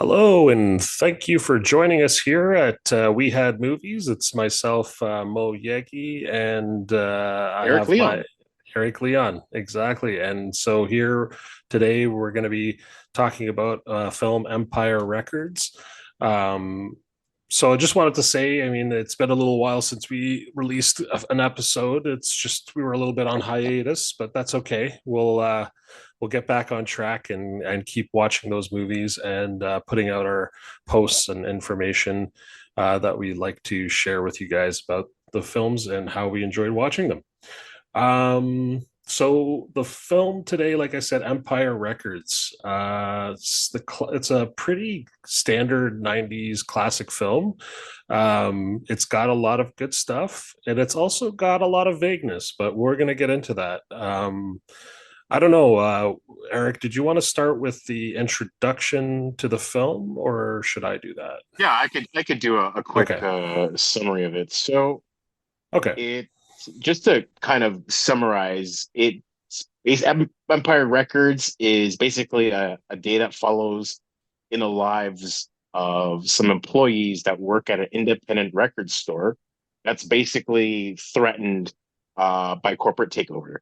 Hello, and thank you for joining us here at We Had Movies. It's myself, Mo Yegi, and I Eric have my Leon. Eric Leon. Exactly. And so here today we're going to be talking about film Empire Records. Um, so I just wanted to say, I mean, it's been a little while since we released an episode. It's just we were a little bit on hiatus, but that's okay. We'll get back on track and keep watching those movies and putting out our posts and information that we like to share with you guys about the films and how we enjoyed watching them. So the film today, like I said, Empire Records. It's a pretty standard '90s classic film. It's got a lot of good stuff, and it's also got a lot of vagueness. But we're gonna get into that. I don't know, Eric. Did you want to start with the introduction to the film, or should I do that? Yeah, I could do a quick Okay. summary of it. So Okay. it just to kind of summarize it, Empire Records is basically a day that follows in the lives of some employees that work at an independent record store that's basically threatened by corporate takeover.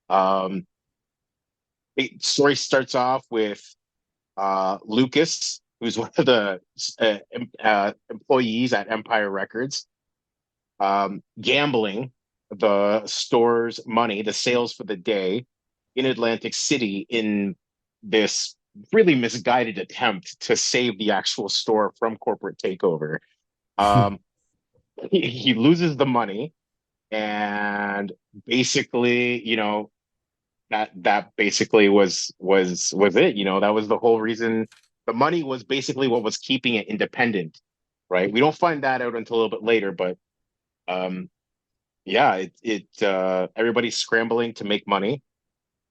Um, the story starts off with Lucas, who's one of the employees at Empire Records, gambling the store's money, the sales for the day in Atlantic City in this really misguided attempt to save the actual store from corporate takeover. Um, he loses the money and basically, that basically was it. That was the whole reason. The money was basically what was keeping it independent, right? We don't find that out until a little bit later, but um yeah, it everybody's scrambling to make money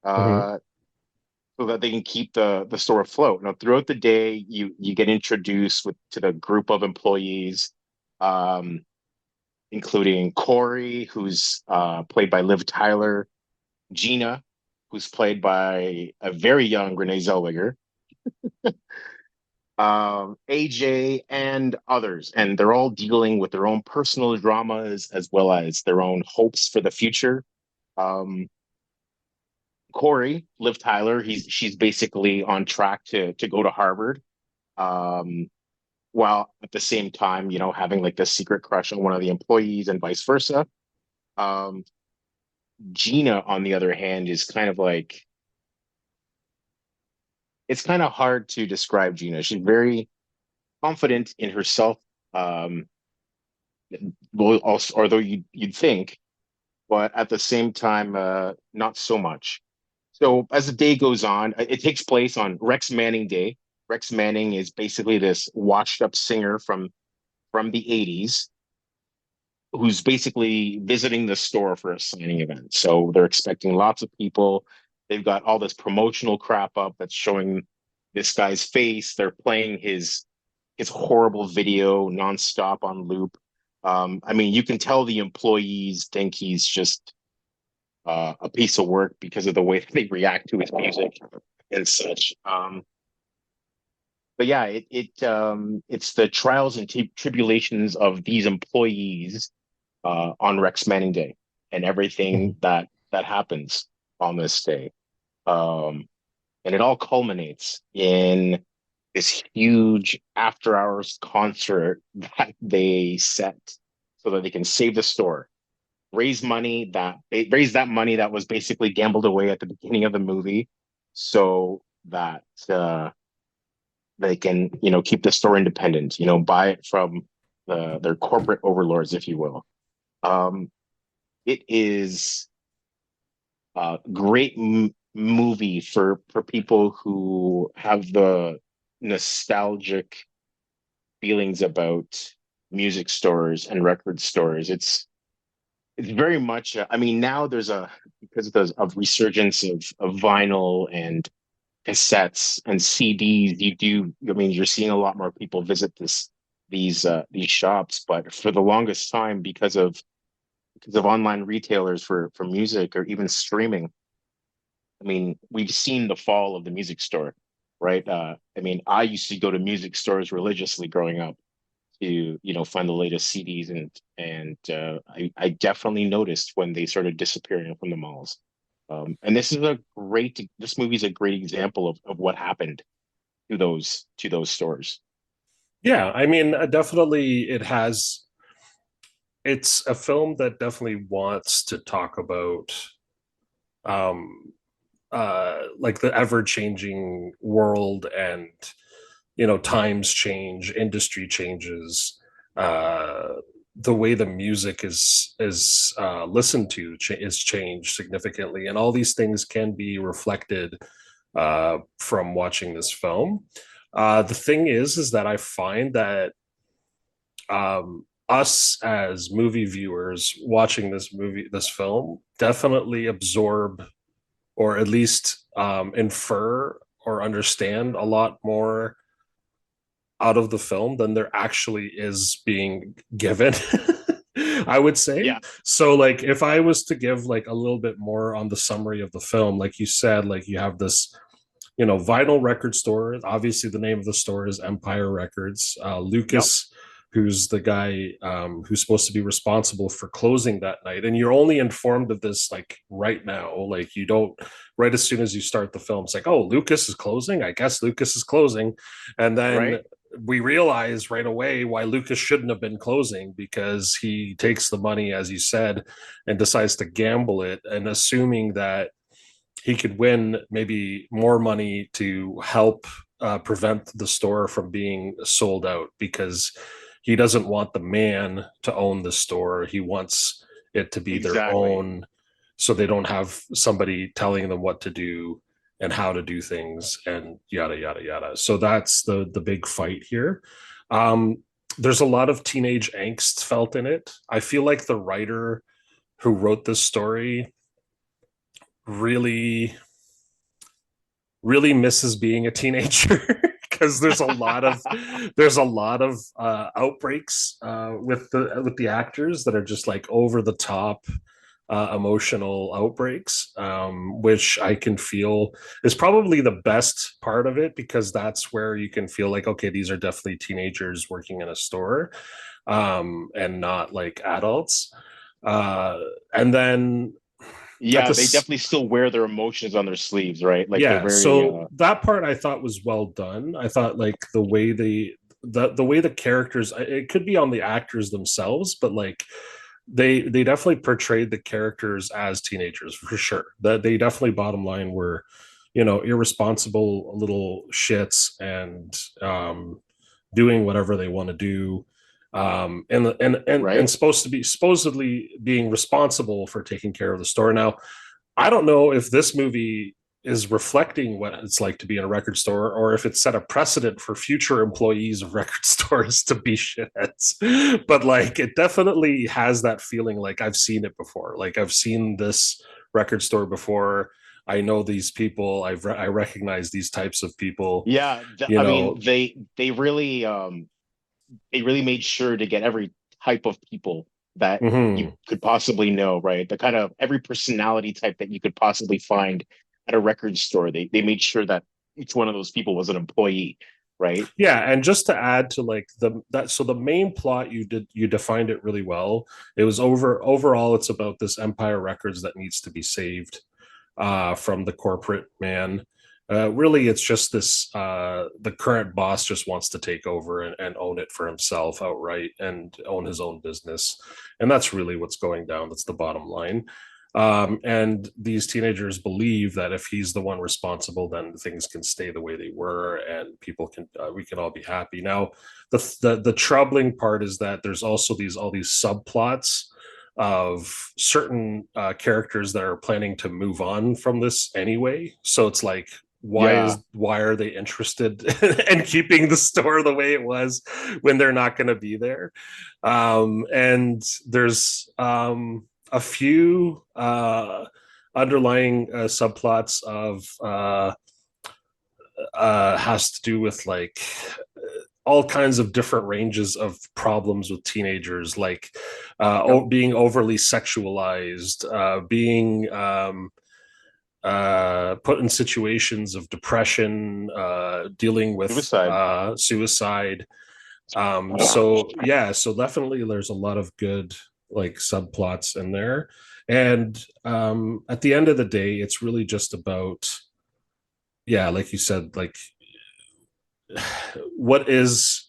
Mhm. uh so that they can keep the store afloat. Now throughout the day you get introduced to the group of employees, um including Corey, who's played by Liv Tyler, Gina, who's played by a very young Renee Zellweger, AJ, and others. And they're all dealing with their own personal dramas as well as their own hopes for the future. Um, Corey, Liv Tyler, she's basically on track to go to Harvard, um, while at the same time, having like this secret crush on one of the employees and vice versa. Um, Gina, on the other hand, is kind of like it's kind of hard to describe Gina. She's very confident in herself. Um, well, also, although you'd think, but at the same time, not so much. So as the day goes on, it takes place on Rex Manning Day. Rex Manning is basically this washed up singer from the 80s who's basically visiting the store for a signing event. So they're expecting lots of people. They've got all this promotional crap up that's showing this guy's face. They're playing his horrible video nonstop on loop. I mean, you can tell the employees think he's just a piece of work because of the way they react to his music and such. But yeah, it's the trials and tribulations of these employees on Rex Manning Day and everything Mhm. that happens on this day. Um, and it all culminates in this huge after hours concert that they set so that they can save the store, raise that money that was basically gambled away at the beginning of the movie, so that they can keep the store independent, buy it from their corporate overlords, if you will. Um, it is a great movie for people who have the nostalgic feelings about music stores and record stores. It's very much. I mean, now there's a because of the of resurgence of vinyl and cassettes and CDs. I mean, you're seeing a lot more people visit these shops. But for the longest time, because of online retailers for music or even streaming, I mean, we've seen the fall of the music store. right? I mean, I used to go to music stores religiously growing up to, find the latest CDs, and I definitely noticed when they started disappearing from the malls. And this movie is a great example of what happened to those stores. Yeah, I mean, definitely it's a film that definitely wants to talk about um like the ever-changing world, and times change, industry changes, uh the way the music is listened to is changed significantly, and all these things can be reflected from watching this film. The thing is that I find that us as movie viewers watching this film definitely absorb, or at least infer or understand a lot more out of the film than there actually is being given. I would say. Yeah, So like if I was to give like a little bit more on the summary of the film, like you said, like you have this vinyl record store. Obviously, the name of the store is Empire Records. yep, Lucas, who's the guy who's supposed to be responsible for closing that night, and you're only informed of this like right now. Like you don't right as soon as you start the film. It's like, oh, Lucas is closing. I guess Lucas is closing, and then right, we realize right away why Lucas shouldn't have been closing, because he takes the money, as you said, and decides to gamble it, and assuming that he could win maybe more money to help prevent the store from being sold out, because he doesn't want the man to own the store. He wants it to be their exactly. own, so they don't have somebody telling them what to do and how to do things and yada yada yada. So that's the big fight here. Um, there's a lot of teenage angst felt in it. I feel like the writer who wrote this story really really misses being a teenager because there's a lot of outbreaks with the actors that are just like over the top emotional outbreaks, which I can feel is probably the best part of it, because that's where you can feel like, okay, these are definitely teenagers working in a store, and not like adults. Uh, and then at Yeah, they this definitely still wear their emotions on their sleeves, right? Like they're Yeah, very so that part I thought was well done. I thought like the way the characters, it could be on the actors themselves, but like they definitely portrayed the characters as teenagers for sure. That they definitely, bottom line, were irresponsible little shits, and doing whatever they want to do, and right. supposedly being responsible for taking care of the store. Now I don't know if this movie is reflecting what it's like to be in a record store, or if it set a precedent for future employees of record stores to be shitheads. But like it definitely has that feeling, like I've seen it before. Like I've seen this record store before. I know these people. I recognize these types of people. Yeah, You I mean know, they really made sure to get every type of people that you mhm. could possibly know, right? The kind of every personality type that you could possibly find at a record store. They made sure that each one of those people was an employee, right? Yeah, and just to add to like the main plot, you defined it really well. It was overall it's about this Empire Records that needs to be saved from the corporate man. Really, it's just this the current boss just wants to take over and own it for himself outright and own his own business. And that's really what's going down. That's the bottom line. And these teenagers believe that if he's the one responsible, then things can stay the way they were, and people can we can all be happy. Now, the troubling part is that there's also all these subplots of certain characters that are planning to move on from this anyway. So it's like, Yeah, why are they interested in keeping the store the way it was when they're not going to be there? And there's a few underlying subplots of has to do with like all kinds of different ranges of problems with teenagers, like yep, being overly sexualized, being put in situations of depression, dealing with Suicide. suicide. So yeah, so definitely there's a lot of good like subplots in there. And at the end of the day, it's really just about, yeah, like you said, like what is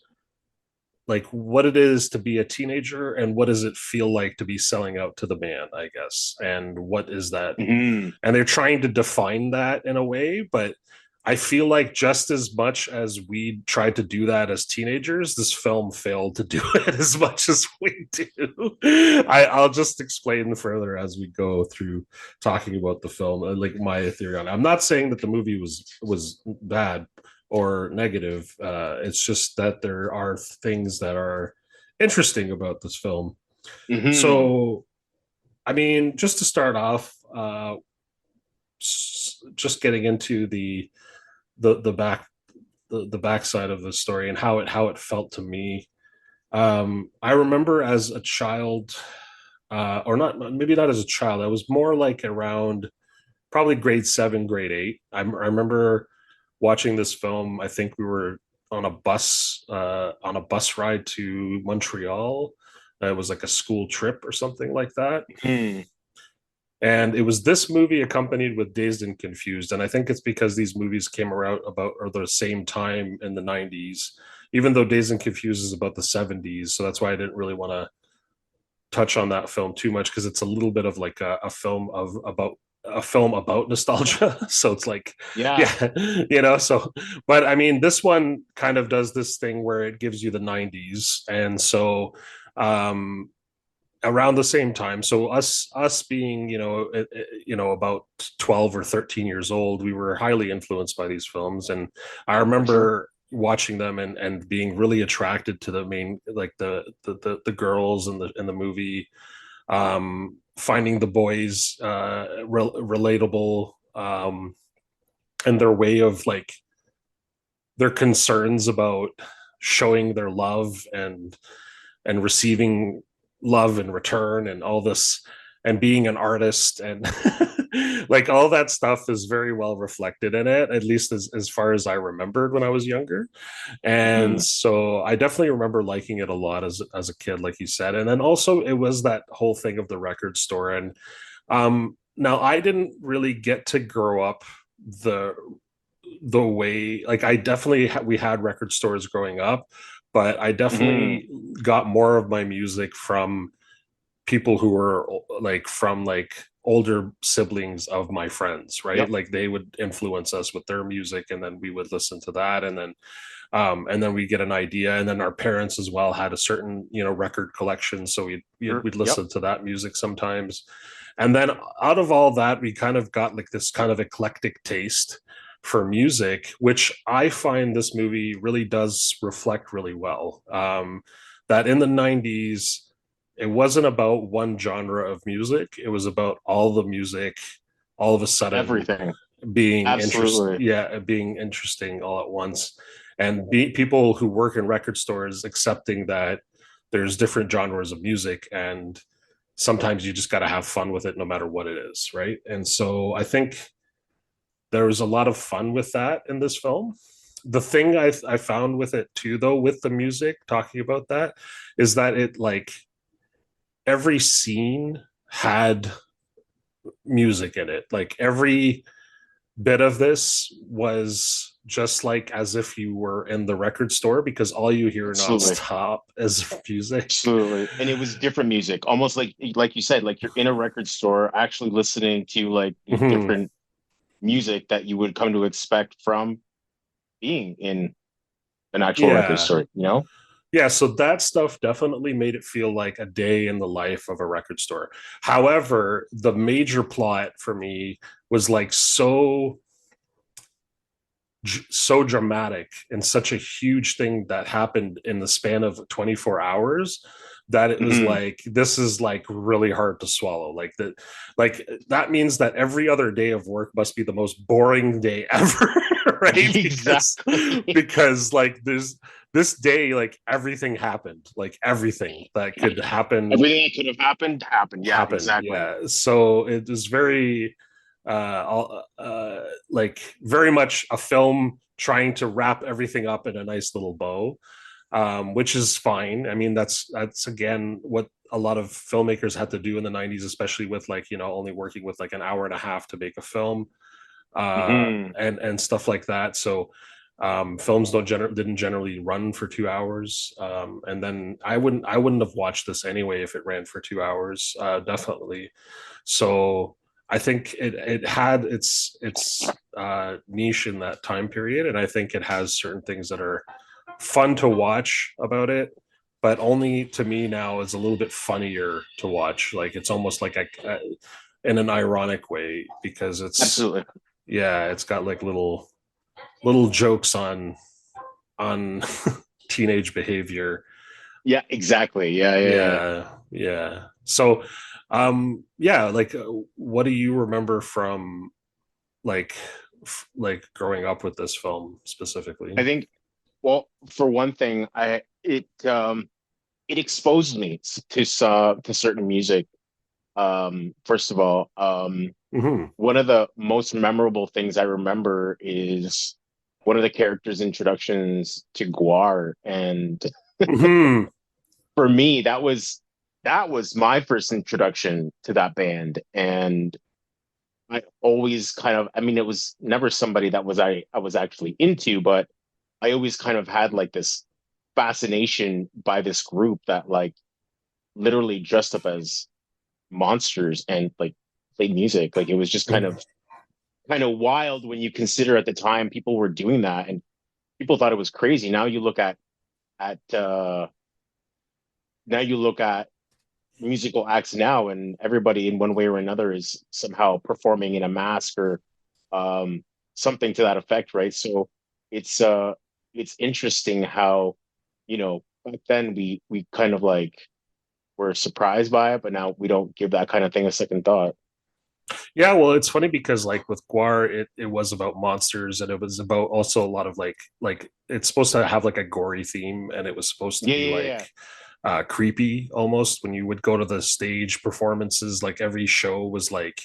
like what it is to be a teenager and what does it feel like to be selling out to the man, I guess. And what is that? Mhm. And they're trying to define that in a way, but I feel like just as much as we tried to do that as teenagers, this film failed to do it as much as we do. I'll just explain further as we go through talking about the film, like my theory on it. I'm not saying that the movie was bad or negative. It's just that there are things that are interesting about this film. Mhm. So, I mean, just to start off, just getting into the back the backside of the story and how it felt to me. I remember as a child, or not maybe not as a child. I was more like around probably grade 7, grade 8. I remember watching this film. I think we were on a bus ride to Montreal. It was like a school trip or something like that. Mhm. And it was this movie accompanied with Dazed and Confused. And I think it's because these movies came around about or the same time in the 90s, even though Dazed and Confused is about the 70s. So that's why I didn't really want to touch on that film too much because it's a little bit of like a film of about a film about nostalgia. So it's like, Yeah. yeah, so, but I mean, this one kind of does this thing where it gives you the 90s. And so, um, around the same time, so us being about 12 or 13 years old, we were highly influenced by these films. And I For sure. remember watching them and being really attracted to the main, like the girls in the movie, finding the boys relatable, and their way of like their concerns about showing their love and receiving love in return and all this and being an artist and like all that stuff is very well reflected in it, at least as far as I remembered when I was younger. And Mhm. so I definitely remember liking it a lot as a kid, like you said. And then also it was that whole thing of the record store. And now I didn't really get to grow up the the way, like I definitely we had record stores growing up, but I Mhm. definitely got more of my music from people who were like from like older siblings of my friends, right? Yep. Like they would influence us with their music and then we would listen to that, and then we get an idea, and then our parents as well had a certain record collection, so Sure. we'd Yep. listen to that music sometimes. And then out of all that, we kind of got like this kind of eclectic taste for music, which I find this movie really does reflect really well. That in the 90s, it wasn't about one genre of music, it was about all the music all of a sudden Everything. Absolutely. being interesting all at once, and people who work in record stores accepting that there's different genres of music, and sometimes you just got to have fun with it no matter what it is, right? And so I think there was a lot of fun with that in this film. The thing I found with it too, though, with the music, talking about that, is that it like every scene had music in it. Like every bit of this was just like as if you were in the record store, because all you hear Absolutely. nonstop is music. Absolutely. And it was different music, almost like you said, like you're in a record store actually listening to like Mm-hmm. different music that you would come to expect from being in an actual record Yeah. store, you know? Yeah, so that stuff definitely made it feel like a day in the life of a record store. However, the major plot for me was like so dramatic and such a huge thing that happened in the span of 24 hours that it was Hmm. like this is like really hard to swallow. Like that means that every other day of work must be the most boring day ever. Right? because Exactly. because like there's this day, like everything happened, like everything that could happen Everything that could have happened happened. Yeah, happened. exactly. Yeah, so it was very, like very much a film trying to wrap everything up in a nice little bow, which is fine. I mean, that's again what a lot of filmmakers had to do in the 90s, especially with like, you know, only working with like an hour and a half to make a film, Hmm. and stuff like that. So films didn't generally run for 2 hours, and then I wouldn't have watched this anyway if it ran for 2 hours, definitely. So I think it had its niche in that time period, and I think it has certain things that are fun to watch about it, but only to me now is a little bit funnier to watch. Like it's almost like in an ironic way, because it's, Absolutely. yeah, it's got like little jokes on teenage behavior. Yeah, exactly. Yeah, yeah, yeah. Yeah, yeah. So yeah, like what do you remember from like like growing up with this film I specifically? think, well, for one thing, it exposed me to certain music. First of all, Hmm. one of the most memorable things I remember is one of the characters' introductions to Guar, and Hmm. for me, that was my first introduction to that band, and I always kind of, I mean, it was never somebody that I was actually into, but I always kind of had like this fascination by this group that like literally dressed up as monsters and like played music. Like it was just kind of wild when you consider at the time people were doing that and people thought it was crazy. At now you look at musical acts now and everybody in one way or another is somehow performing in a mask or um something to that effect, right? So it's uh it's interesting how, back then we kind of like were surprised by it, but now we don't give that kind of thing a second thought. Yeah, well, it's funny because like with Guar, it was about monsters, and it was about also a lot of like it's supposed to have like a gory theme, and it was supposed to Yeah, be yeah, like yeah. creepy almost when you would go to the stage performances. Like every show was like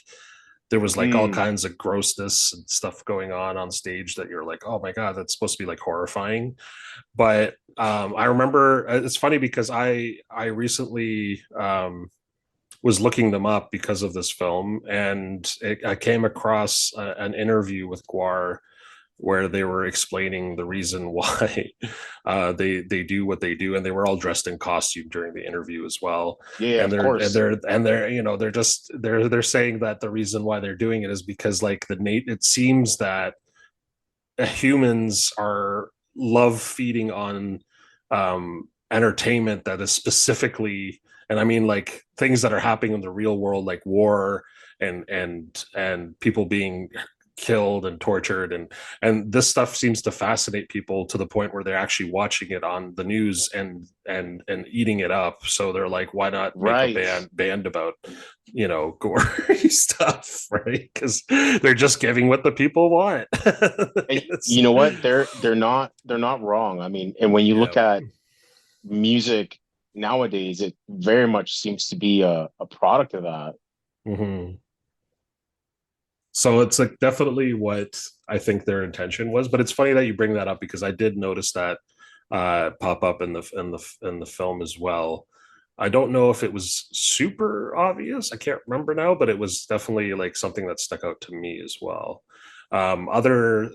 there was like all Mm, kinds of grossness and stuff going on stage that you're like, oh my god, that's supposed to be like horrifying. But I remember it's funny because I recently was looking them up because of this film, and I came across an interview with Guar where they were explaining the reason why they do what they do, and they were all dressed in costume during the interview as well. yeah, yeah, And of they're and course. they're and they're you know they're saying that the reason why they're doing it is because like it seems that humans are love feeding on entertainment that is specifically, and I mean like things that are happening in the real world, like war and people being killed and tortured, and this stuff seems to fascinate people to the point where they're actually watching it on the news and eating it up. So they're like, why not make a Right. band about, you know, gory stuff, right? Because they're just giving what the people want. And you Yes. know what? They're not wrong. I mean, and when you Yeah. look at music nowadays, it very much seems to be a product of that. Hmm. So it's like definitely what I think their intention was, but it's funny that you bring that up because I did notice that pop up in the film as well. I don't know if it was super obvious. I can't remember now, but it was definitely like something that stuck out to me as well. Other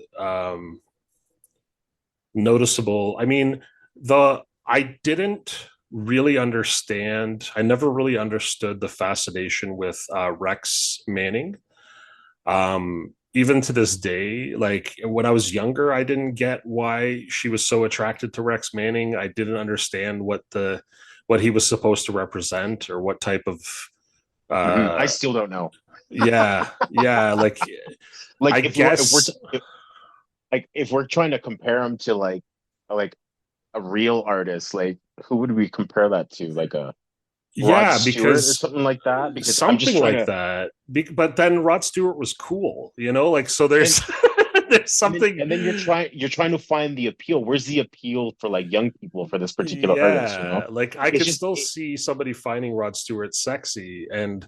noticeable. I mean, the I didn't really understand. I never really understood the fascination with Rex Manning. Even to this day, like when I was younger, I didn't get why she was so attracted to Rex Manning. I didn't understand what he was supposed to represent or what type of I uh still don't know. yeah, like I Like guess if we're trying to compare him to like a real artist, like who would we compare that to? Like a Rod yeah, Stewart or because something like that? Because I'm just something trying like to that. But then Rod Stewart was cool, you know, like so and there's there's and then something. and then you're trying to find the appeal. Where's the appeal for like young people for this particular artist, you know? Yeah, like I It's could just still see somebody finding Rod Stewart sexy, and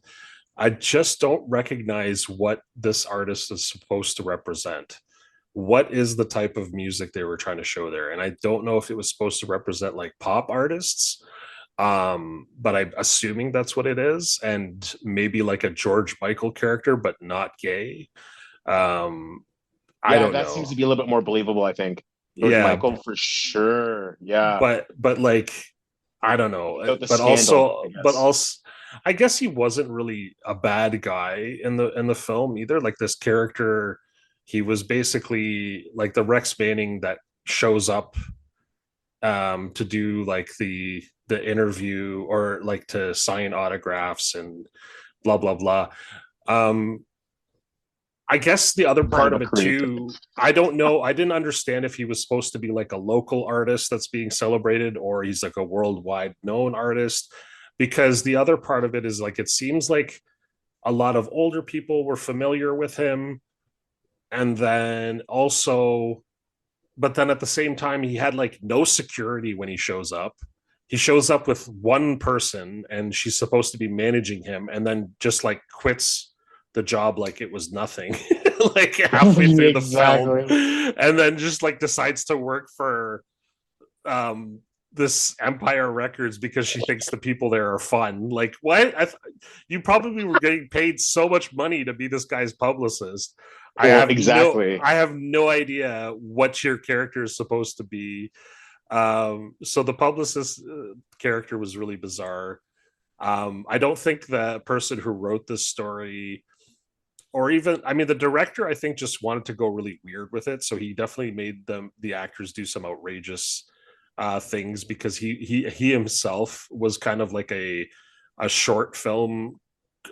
I just don't recognize what this artist is supposed to represent. What is the type of music they were trying to show there? And I don't know if it was supposed to represent like pop artists, but I'm assuming that's what it is, and maybe like a George Michael character, but not gay. Um, I Yeah, don't that seems know. to be a little bit more believable, I think. George Yeah, Michael for sure. Yeah. but like I don't know, Without the but scandal, I guess. also I guess he wasn't really a bad guy in the film either. Like this character, he was basically like the Rex Manning that shows up to do like the interview or like to sign autographs and blah blah blah. Um I guess the other Kind part of of a it creep. too, I don't know. I didn't understand if he was supposed to be like a local artist that's being celebrated or he's like a worldwide known artist. Because the other part of it is like, it seems like a lot of older people were familiar with him. And then also, but then at the same time, he had like no security when he shows up. He shows up with one person and she's supposed to be managing him and then just like quits the job like it was nothing, like halfway through the film, Exactly. and then just like decides to work for um this Empire Records because she thinks the people there are fun. Like, what? You probably were getting paid so much money to be this guy's publicist. Well, exactly. I have no idea what your character is supposed to be. So the publicist character was really bizarre. I don't think the person who wrote this story, or even, I mean, the director, I think just wanted to go really weird with it. So he definitely made the actors do some outrageous things because he himself was kind of like a short film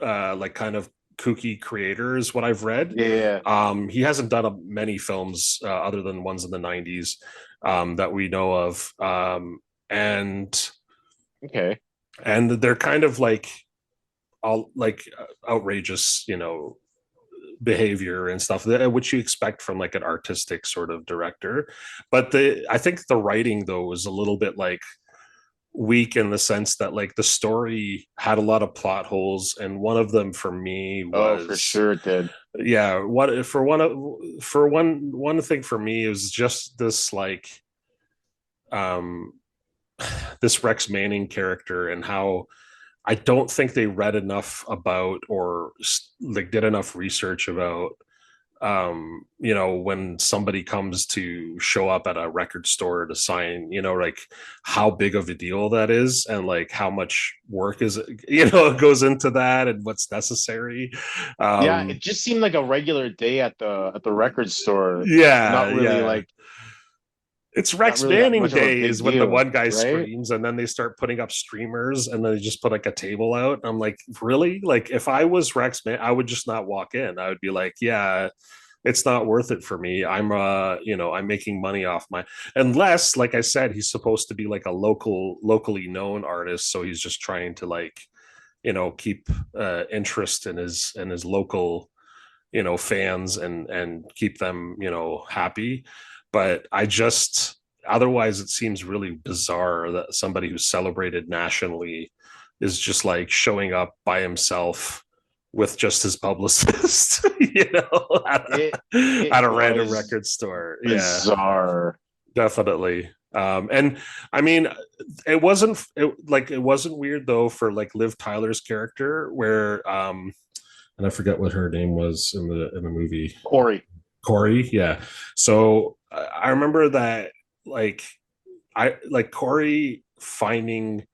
like kind of kooky creator is what I've read. Yeah. He hasn't done many films other than ones in the 90s that we know of. And Okay. and they're kind of like all like outrageous, behavior and stuff which you expect from like an artistic sort of director. But the I think the writing though was a little bit like weak in the sense that like the story had a lot of plot holes, and one of them for me Oh, for was, sure it did. yeah, what for one thing for me it was just this like um this Rex Manning character and how I don't think they read enough about or like did enough research about when somebody comes to show up at a record store to sign, like how big of a deal that is and like how much work is goes into that and what's necessary. Yeah, um it just seemed like a regular day at the record store. yeah, Not really yeah, like it's not Rex really that Manning much of a Day big is when the deal, one guy right? screams and then they start putting up streamers and then they just put like a table out. I'm like, really? Like if I was Rex Man, I would just not walk in. I would be like, yeah, it's not worth it for me. I'm making money off my, unless, like I said, he's supposed to be like a locally known artist. So he's just trying to like, keep interest in his local, fans and keep them, happy. But I just, otherwise it seems really bizarre that somebody who's celebrated nationally is just like showing up by himself with just his publicist, It at it a random was record store. Yeah, bizarre. definitely. And I mean, it wasn't weird though for like Liv Tyler's character, where and I forget what her name was in the movie. Corey. Corey, yeah. So I remember that like I like Corey finding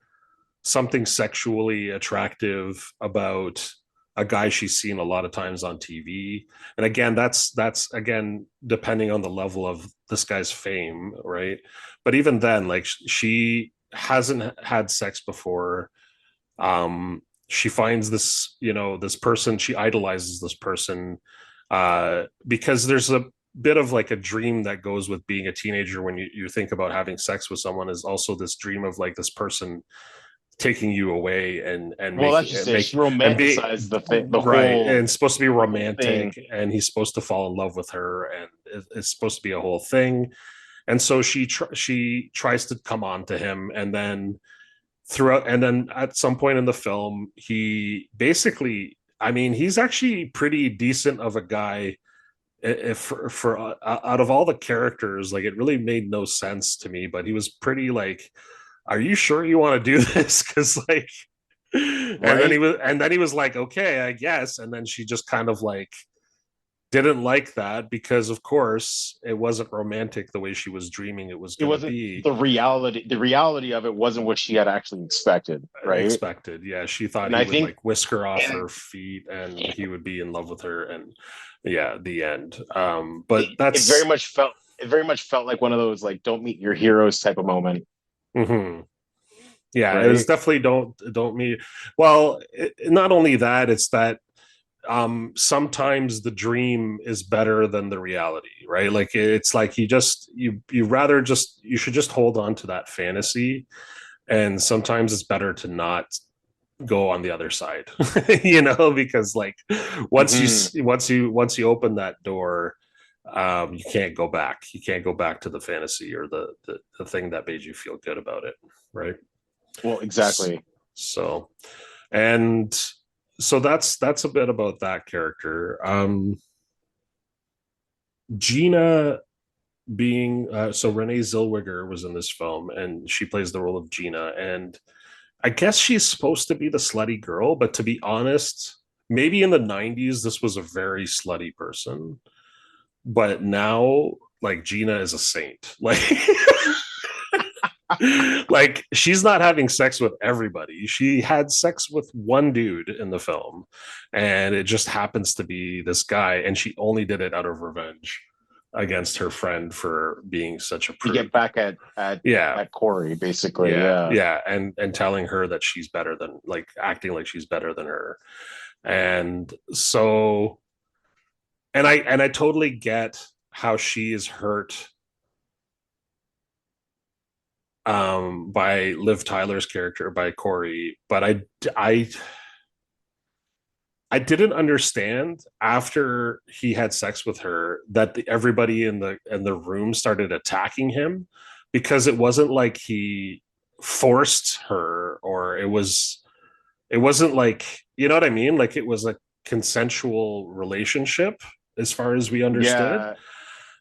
something sexually attractive about a guy she's seen a lot of times on TV. And again, that's again depending on the level of this guy's fame, right? But even then, like she hasn't had sex before. She finds this, this person, she idolizes this person because there's a bit of like a dream that goes with being a teenager when you think about having sex with someone, is also this dream of like this person taking you away and Well, that's making just it it. She make and be romanticized the right, and it's supposed to be the whole romantic thing. and he's supposed to fall in love with her and it's supposed to be a whole thing. And so she tries to come on to him, and then at some point in the film he basically I mean, he's actually pretty decent of a guy. If for out of all the characters, like it really made no sense to me, but he was pretty like, are you sure you want to do this? Because like, Right? and then he was like, okay, I guess. And then she just kind of like didn't like that because of course it wasn't romantic the way she was dreaming it was It going to wasn't be. the reality. The reality of it wasn't what she had actually expected, right? Expected, yeah, she thought And he I would think, like whisk her off and her feet and he would be in love with her, and yeah, the end. it, But it very that's much felt it very much felt like one of those like don't meet your heroes type of moment, mhm. Yeah, it was right? definitely don't mean well not only that, it's that sometimes the dream is better than the reality, right? Like it's like you rather just you should just hold on to that fantasy, and sometimes it's better to not go on the other side. Because like Hmm. once you open that door, you can't go back, to the fantasy or the thing that made you feel good about it, right? Well, exactly. So and so that's a bit about that character. Gina being so Renee Zellweger was in this film and she plays the role of Gina, and I guess she's supposed to be the slutty girl, but to be honest, maybe in the 90s this was a very slutty person, but now like Gina is a saint. Like like she's not having sex with everybody. She had sex with one dude in the film, and it just happens to be this guy, and she only did it out of revenge against her friend for being such a To get prude. back at at Yeah, at Corey, basically. yeah, Yeah. yeah, and telling her that she's better than, like acting like she's better than her. And so and I totally get how she is hurt by Liv Tyler's character, by Corey, but I didn't understand after he had sex with her that everybody in the room started attacking him, because it wasn't like he forced her, or it wasn't like, you know what I mean, like it was a consensual relationship as far as we understood. Yeah.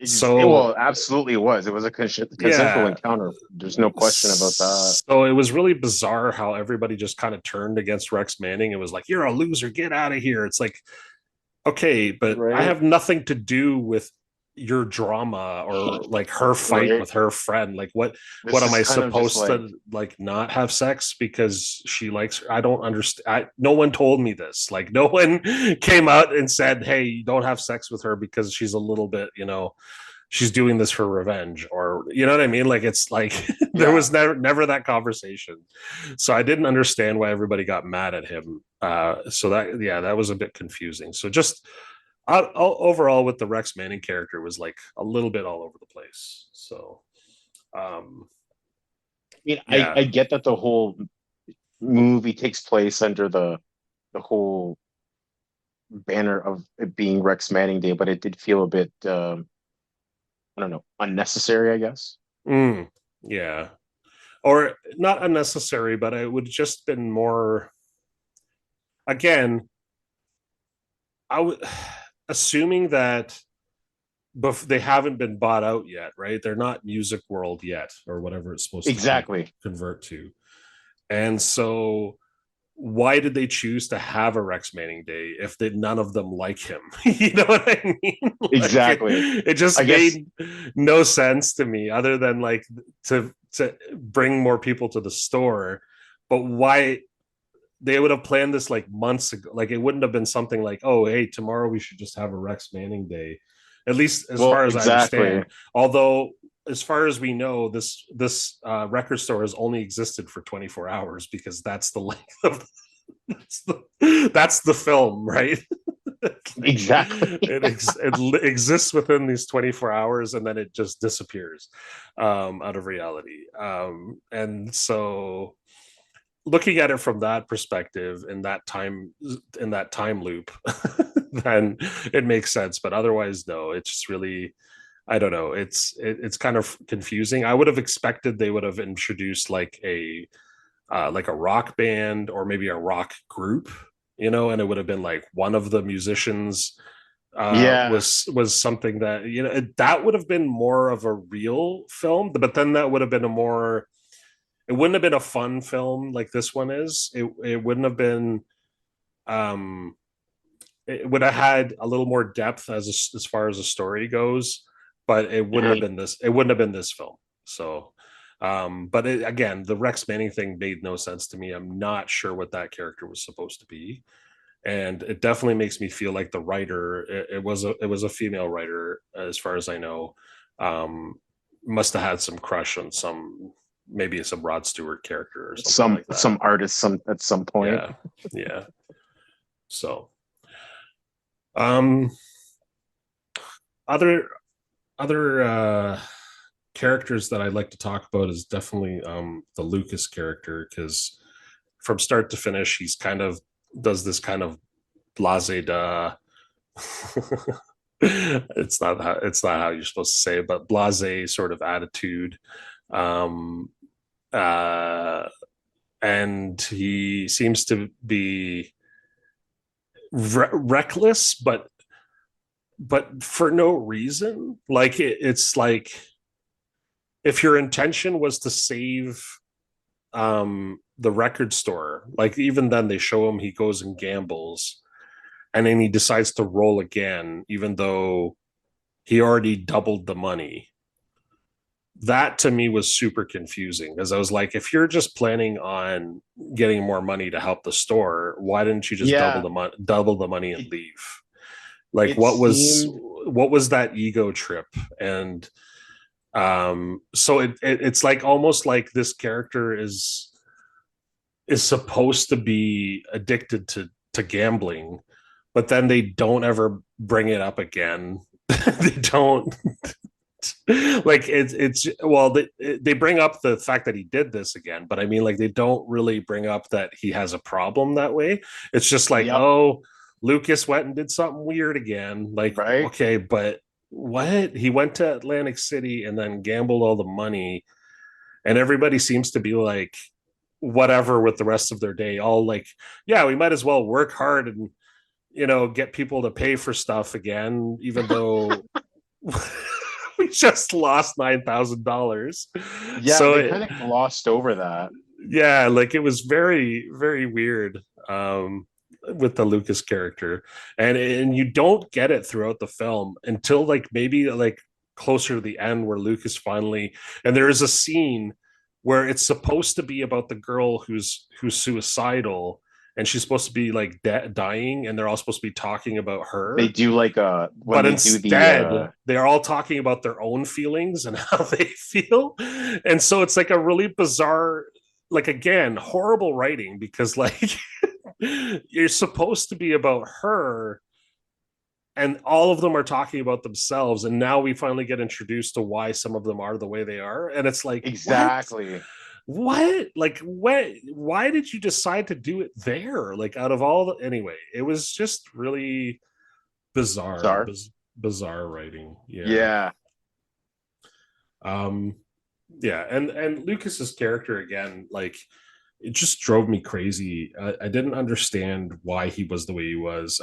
So Well, absolutely it was. It was a consensual yeah, encounter. There's no question about that. so it was really bizarre how everybody just kind of turned against Rex Manning. It was like, you're a loser, get out of here. It's like, okay, but I Right? have nothing to do with your drama or like her fight Right? with her friend. Like what This am is I kind of just supposed like, to like not have sex because she likes her? I don't understand. No one told me this. Like no one came out and said, "Hey, you don't have sex with her because she's a little bit, she's doing this for revenge," or you know what I mean? Like it's like there yeah. was never that conversation. So I didn't understand why everybody got mad at him. So that, yeah, that was a bit confusing. So just overall with the Rex Manning character was like a little bit all over the place. So um I mean, yeah. I get that the whole movie takes place under the whole banner of it being Rex Manning Day, but it did feel a bit I don't know, unnecessary, I guess. Mm, yeah. Or not unnecessary, but it would just been more, again, I would assuming that they haven't been bought out yet, right? They're not Music World yet, or whatever it's supposed to Exactly. convert to. And so, why did they choose to have a Rex Manning Day if none of them like him? You know what I mean? Like Exactly. it just I guess, made no sense to me, other than like to bring more people to the store. But why they would have planned this like months ago? Like it wouldn't have been something like, oh, hey, tomorrow we should just have a Rex Manning Day. At least as well, far as I exactly. understand. Although as far as we know, this record store has only existed for 24 hours because that's the length of that's the film, right? Like Exactly. it exists within these 24 hours and then it just disappears out of reality. And so looking at it from that perspective, in that time loop, then it makes sense. But otherwise, no, it's just really, I don't know. It's kind of confusing. I would have expected they would have introduced like a rock band or maybe a rock group, and it would have been like one of the musicians Yeah. was something that that would have been more of a real film, but then that would have been a more it wouldn't have been a fun film like this one is. It wouldn't have been um it would have had a little more depth as far as the story goes, but Mhm. it wouldn't have been this film. So but again, the Rex Manning thing made no sense to me. I'm not sure what that character was supposed to be, and it definitely makes me feel like the writer, it was a female writer as far as I know, um must have had some crush on maybe some Rod Stewart character or something like that. Some artist some at some point. Yeah, yeah. So um other characters that I'd like to talk about is definitely the Lucas character, because from start to finish he's kind of does this kind of blase da it's not how you're supposed to say it, but blase sort of attitude. Um uh and he seems to be reckless, but for no reason. Like it's like if your intention was to save the record store, like even then they show him he goes and gambles and then he decides to roll again even though he already doubled the money. That to me was super confusing, because I was like, if you're just planning on getting more money to help the store, why didn't you just Yeah. double the money and It, leave? Like it seemed what was that ego trip? And so it's like almost like this character is supposed to be addicted to gambling, but then they don't ever bring it up again. They don't like it's well they bring up the fact that he did this again, but I mean, like, they don't really bring up that he has a problem that way. It's just like, yep, oh, Lucas went and did something weird again. Like, right? okay, but what? He went to Atlantic City and then gambled all the money, and everybody seems to be like whatever with the rest of their day, all like, yeah, we might as well work hard and get people to pay for stuff again, even though we just lost $9,000. Yeah, So they kind of glossed over that. yeah, like it was very, very weird with the Lucas character. And you don't get it throughout the film until like maybe like closer to the end, where Lucas finally, and there is a scene where it's supposed to be about the girl who's suicidal, and she's supposed to be like dying, and they're all supposed to be talking about They her, do like when but they do the instead they're all talking about their own feelings and how they feel. And so it's like a really bizarre, like, again, horrible writing, because like you're supposed to be about her and all of them are talking about themselves, and now we finally get introduced to why some of them are the way they are, and it's like, exactly. why did you decide to do it there, like, out of all the, anyway, it was just really bizarre, Sorry. bizarre writing. Yeah. Yeah. um yeah, and Lucas's character, again, like, it just drove me crazy. I didn't understand why he was the way he was.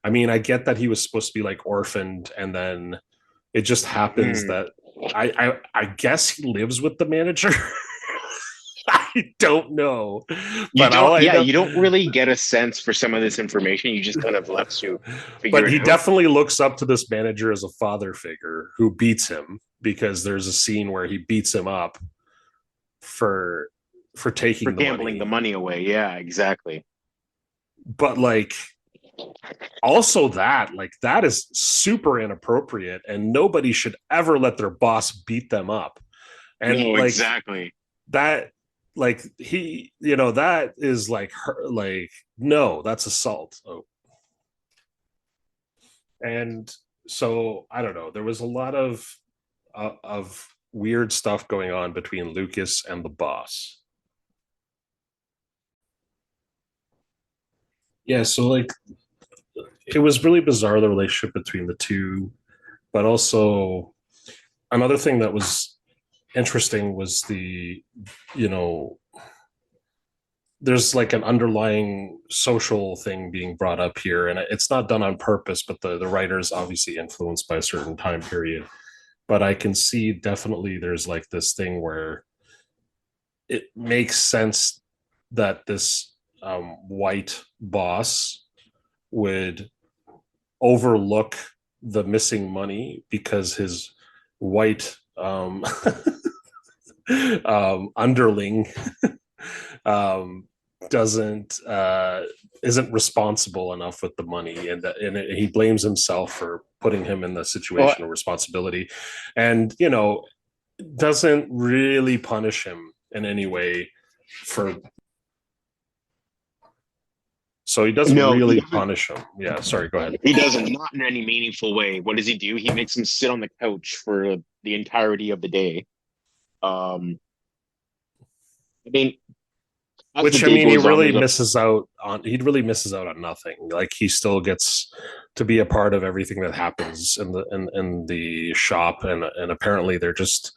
I mean, I get that he was supposed to be like orphaned, and then it just happens Mm. that I guess he lives with the manager. I don't know, You but all don't, I yeah, know, you don't really get a sense for some of this information. You just kind of left to figure but it he out definitely looks up to this manager as a father figure who beats him, because there's a scene where he beats him up for for taking the gambling the money. money away. Yeah, exactly. But like, also that, like, that is super inappropriate, and nobody should ever let their boss beat them up. And No, like exactly. that, like, he, that is like her, like, no, that's assault. Oh. And so I don't know, there was a lot of weird stuff going on between Lucas and the boss. Yeah, so like, it was really bizarre, the relationship between the two. But also, another thing that was interesting was you know there's like an underlying social thing being brought up here, and it's not done on purpose, but the writer's obviously influenced by a certain time period. But I can see definitely there's like this thing where it makes sense that this white boss would overlook the missing money because his white underling um, doesn't isn't responsible enough with the money, and he blames himself for putting him in the Well, situation of responsibility, and doesn't really punish him in any way for. So he doesn't no, he really doesn't. punish him. Yeah, sorry, go ahead. He doesn't, not in any meaningful way. What does he do? He makes him sit on the couch for the entirety of the day. Um, I mean, as the Which I day mean, goes on, there's a he really misses out on nothing. Like he still gets to be a part of everything that happens in the shop, and apparently they're just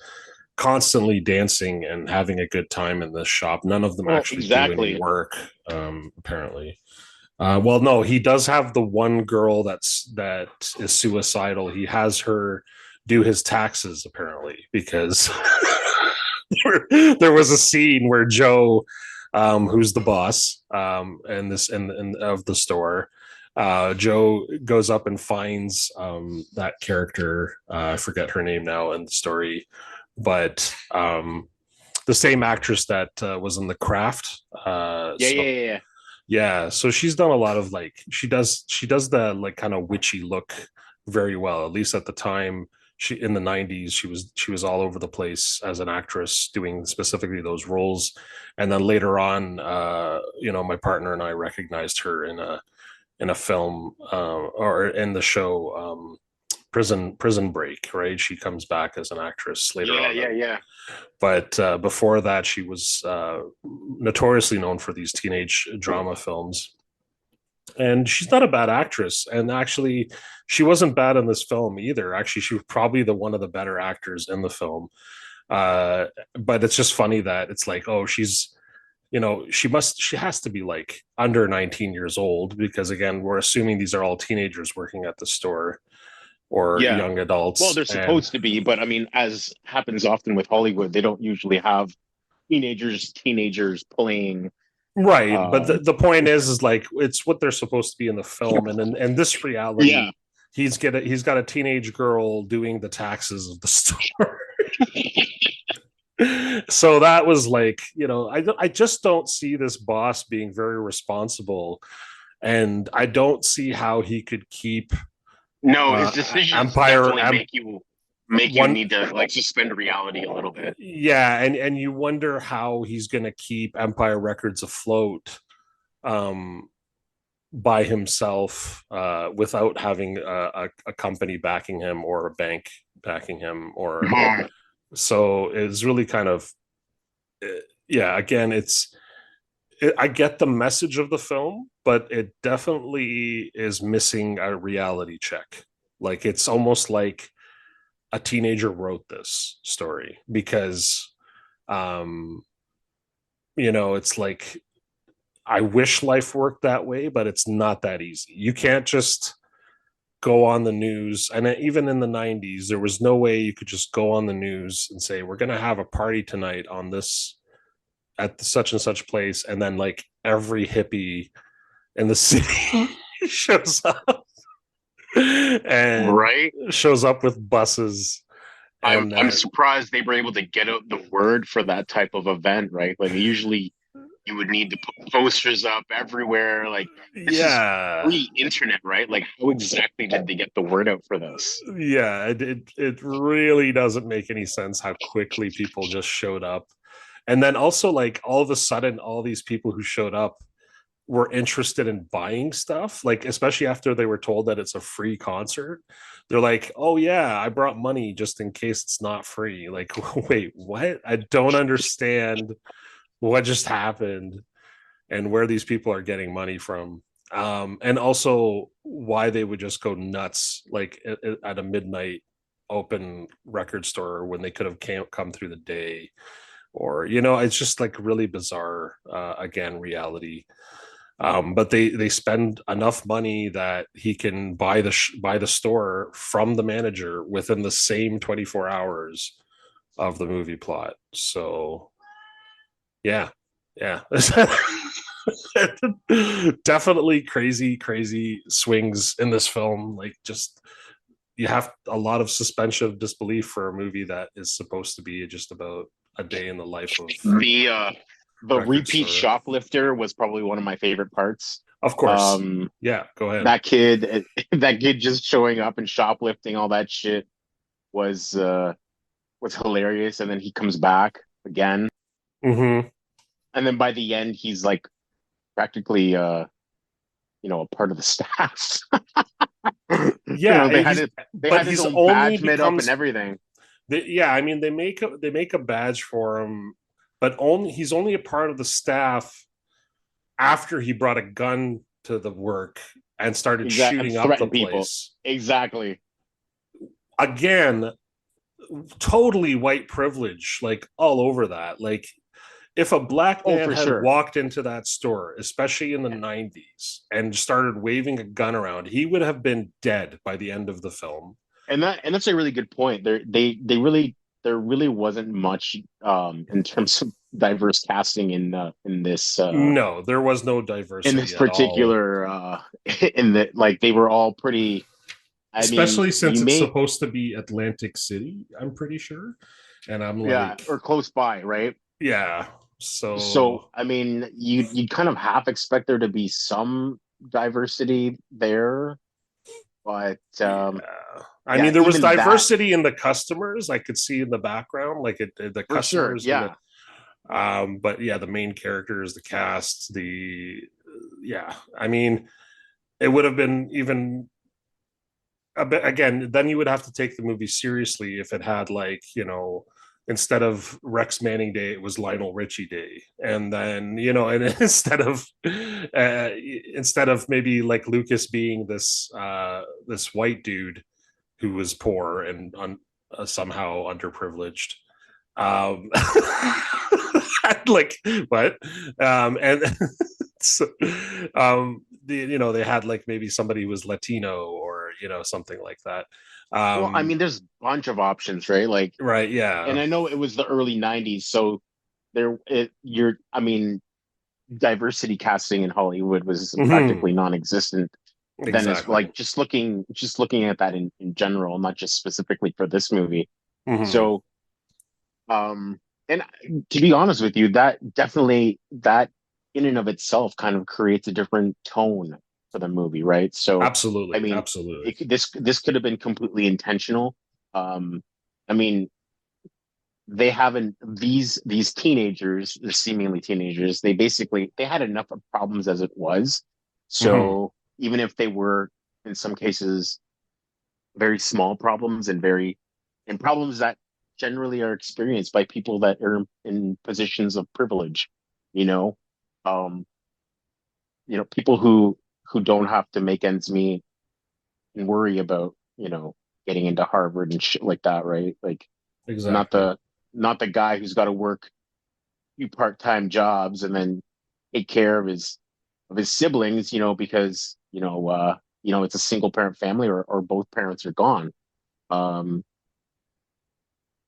constantly dancing and having a good time in this shop. None of them well, actually do any exactly. work, apparently. Well, no, he does have the one girl that is suicidal. He has her do his taxes apparently because there was a scene where Joe, who's the boss, and this and of the store, Joe goes up and finds that character. I forget her name now in the story, but the same actress that was in The Craft. Yeah, yeah, yeah, yeah. Yeah, so she's done a lot of like she does the like kind of witchy look very well. At least at the time, she in the 90s, she was all over the place as an actress doing specifically those roles. And then later on, my partner and I recognized her in a film or in the show Prison Break, right? She comes back as an actress later Yeah, on. yeah, yeah. But before that, she was notoriously known for these teenage drama films. And she's not a bad actress. And actually, she wasn't bad in this film either. Actually, she was probably the one of the better actors in the film. Uh, but it's just funny that it's like, oh, she has to be like under 19 years old because again, we're assuming these are all teenagers working at the store or Yeah. young Well, adults. they're And supposed to be, but I mean, as happens often with Hollywood, they don't usually have teenagers playing. right, but the, Um, the point is like it's what they're supposed to be in the film, and in this yeah. reality, he's got a teenage girl doing the taxes of the store. So that was like, I just don't see this boss being very responsible, and I don't see how he could keep No, his decisions Empire definitely make you one. need to like suspend reality a little bit. Yeah, and you wonder how he's going to keep Empire Records afloat um, by himself without having a company backing him or a bank backing him or so it's really kind of yeah, again, I get the message of the film, but it definitely is missing a reality check. Like it's almost like a teenager wrote this story because um it's like I wish life worked that way, but it's not that easy. You can't just go on the news. And even in the 90s, there was no way you could just go on the news and say, we're going to have a party tonight on this at such and such place. And then, like, every hippie in the city shows up and Right? shows up with buses. I'm And I'm surprised they were able to get out the word for that type of event, right? Like usually you would need to put posters up everywhere. Like this is yeah, pre-internet, right? Like how exactly did they get the word out for this? yeah, it really doesn't make any sense how quickly people just showed up. And then also, like, all of a sudden, all these people who showed up were interested in buying stuff, like, especially after they were told that it's a free concert. They're like, oh, yeah, I brought money just in case it's not free. Like, wait, what? I don't understand what just happened and where these people are getting money from. And also why they would just go nuts, like, at a midnight open record store when they could have come through the day or it's just like really bizarre, again, reality. But they spend enough money that he can buy the store from the manager within the same 24 hours of the movie plot. So yeah, yeah. Definitely crazy swings in this film. Like, just you have a lot of suspension of disbelief for a movie that is supposed to be just about a day in the life of The record repeat store. shoplifter was probably one of my favorite parts. Of course. Um, Yeah, go ahead. that kid, that kid just showing up and shoplifting all that shit was was hilarious. And then he comes back again, Hmm. and then by the end, he's like practically a part of the staff. Yeah, They had they but had his he's own only badge made up and becomes everything. yeah, I mean, they make a badge for him, but only he's only a part of the staff after he brought a gun to the work and started Exactly, and shooting up the threaten people. place. Exactly. Again, totally white privilege, like all over that. Like, if a black Oh, man for had sure. walked into that store, especially in the 90s, and started waving a gun around, he would have been dead by the end of the film. And that's a really good point. There really wasn't much in terms of diverse casting No, there was no in this diversity at all, particular in the like they were all pretty. I mean, especially since you it's may supposed to be Atlantic City, I'm pretty sure. And I'm yeah, like, or close by, right? yeah. So, So I mean, you kind of half expect there to be some diversity there, but yeah. I yeah, mean, there was even that diversity in the customers. I could see in the background, like the for sure. customers and Yeah, but yeah, the main characters, the cast, yeah. I mean, it would have been even a bit again. Then you would have to take the movie seriously if it had, like, instead of Rex Manning Day, it was Lionel Richie Day, and then and instead of maybe like Lucas being this white dude who was poor and somehow underprivileged. Um, like, what? And so, they had like maybe somebody who was Latino, or something like that. well, I Um, mean, there's a bunch of options, right? Like, right? and Yeah. I know it was the early '90s, so I mean, diversity casting in Hollywood was Hmm. practically non-existent then, as Exactly. like just looking at that in general, not just specifically for this movie. Hmm. So um and to be honest with you, that definitely that in and of itself kind of creates a different tone for the movie, right? So I Absolutely. mean, Absolutely. this could have been completely intentional. um I mean, they haven't these teenagers, they're seemingly teenagers, they had enough of problems as it was. Hmm. So even if they were in some cases very small problems and problems that generally are experienced by people that are in positions of privilege, you know, um, people who don't have to make ends meet and worry about, getting into Harvard and shit like that, right? Like not Exactly. the guy who's got to work few part-time jobs and then take care of his siblings, because it's a single parent family, or both parents are gone. Um,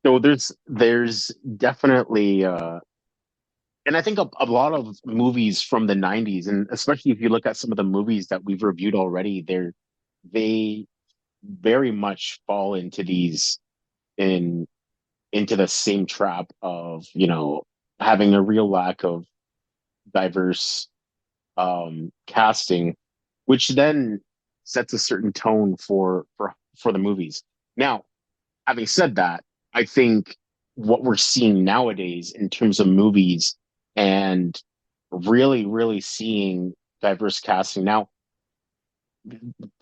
so there's definitely and I think a lot of movies from the '90s, and especially if you look at some of the movies that we've reviewed already, they very much fall in into the same trap of having a real lack of diverse casting, which then sets a certain tone for the movies. Now, having said that, I think what we're seeing nowadays in terms of movies and really seeing diverse casting. Now,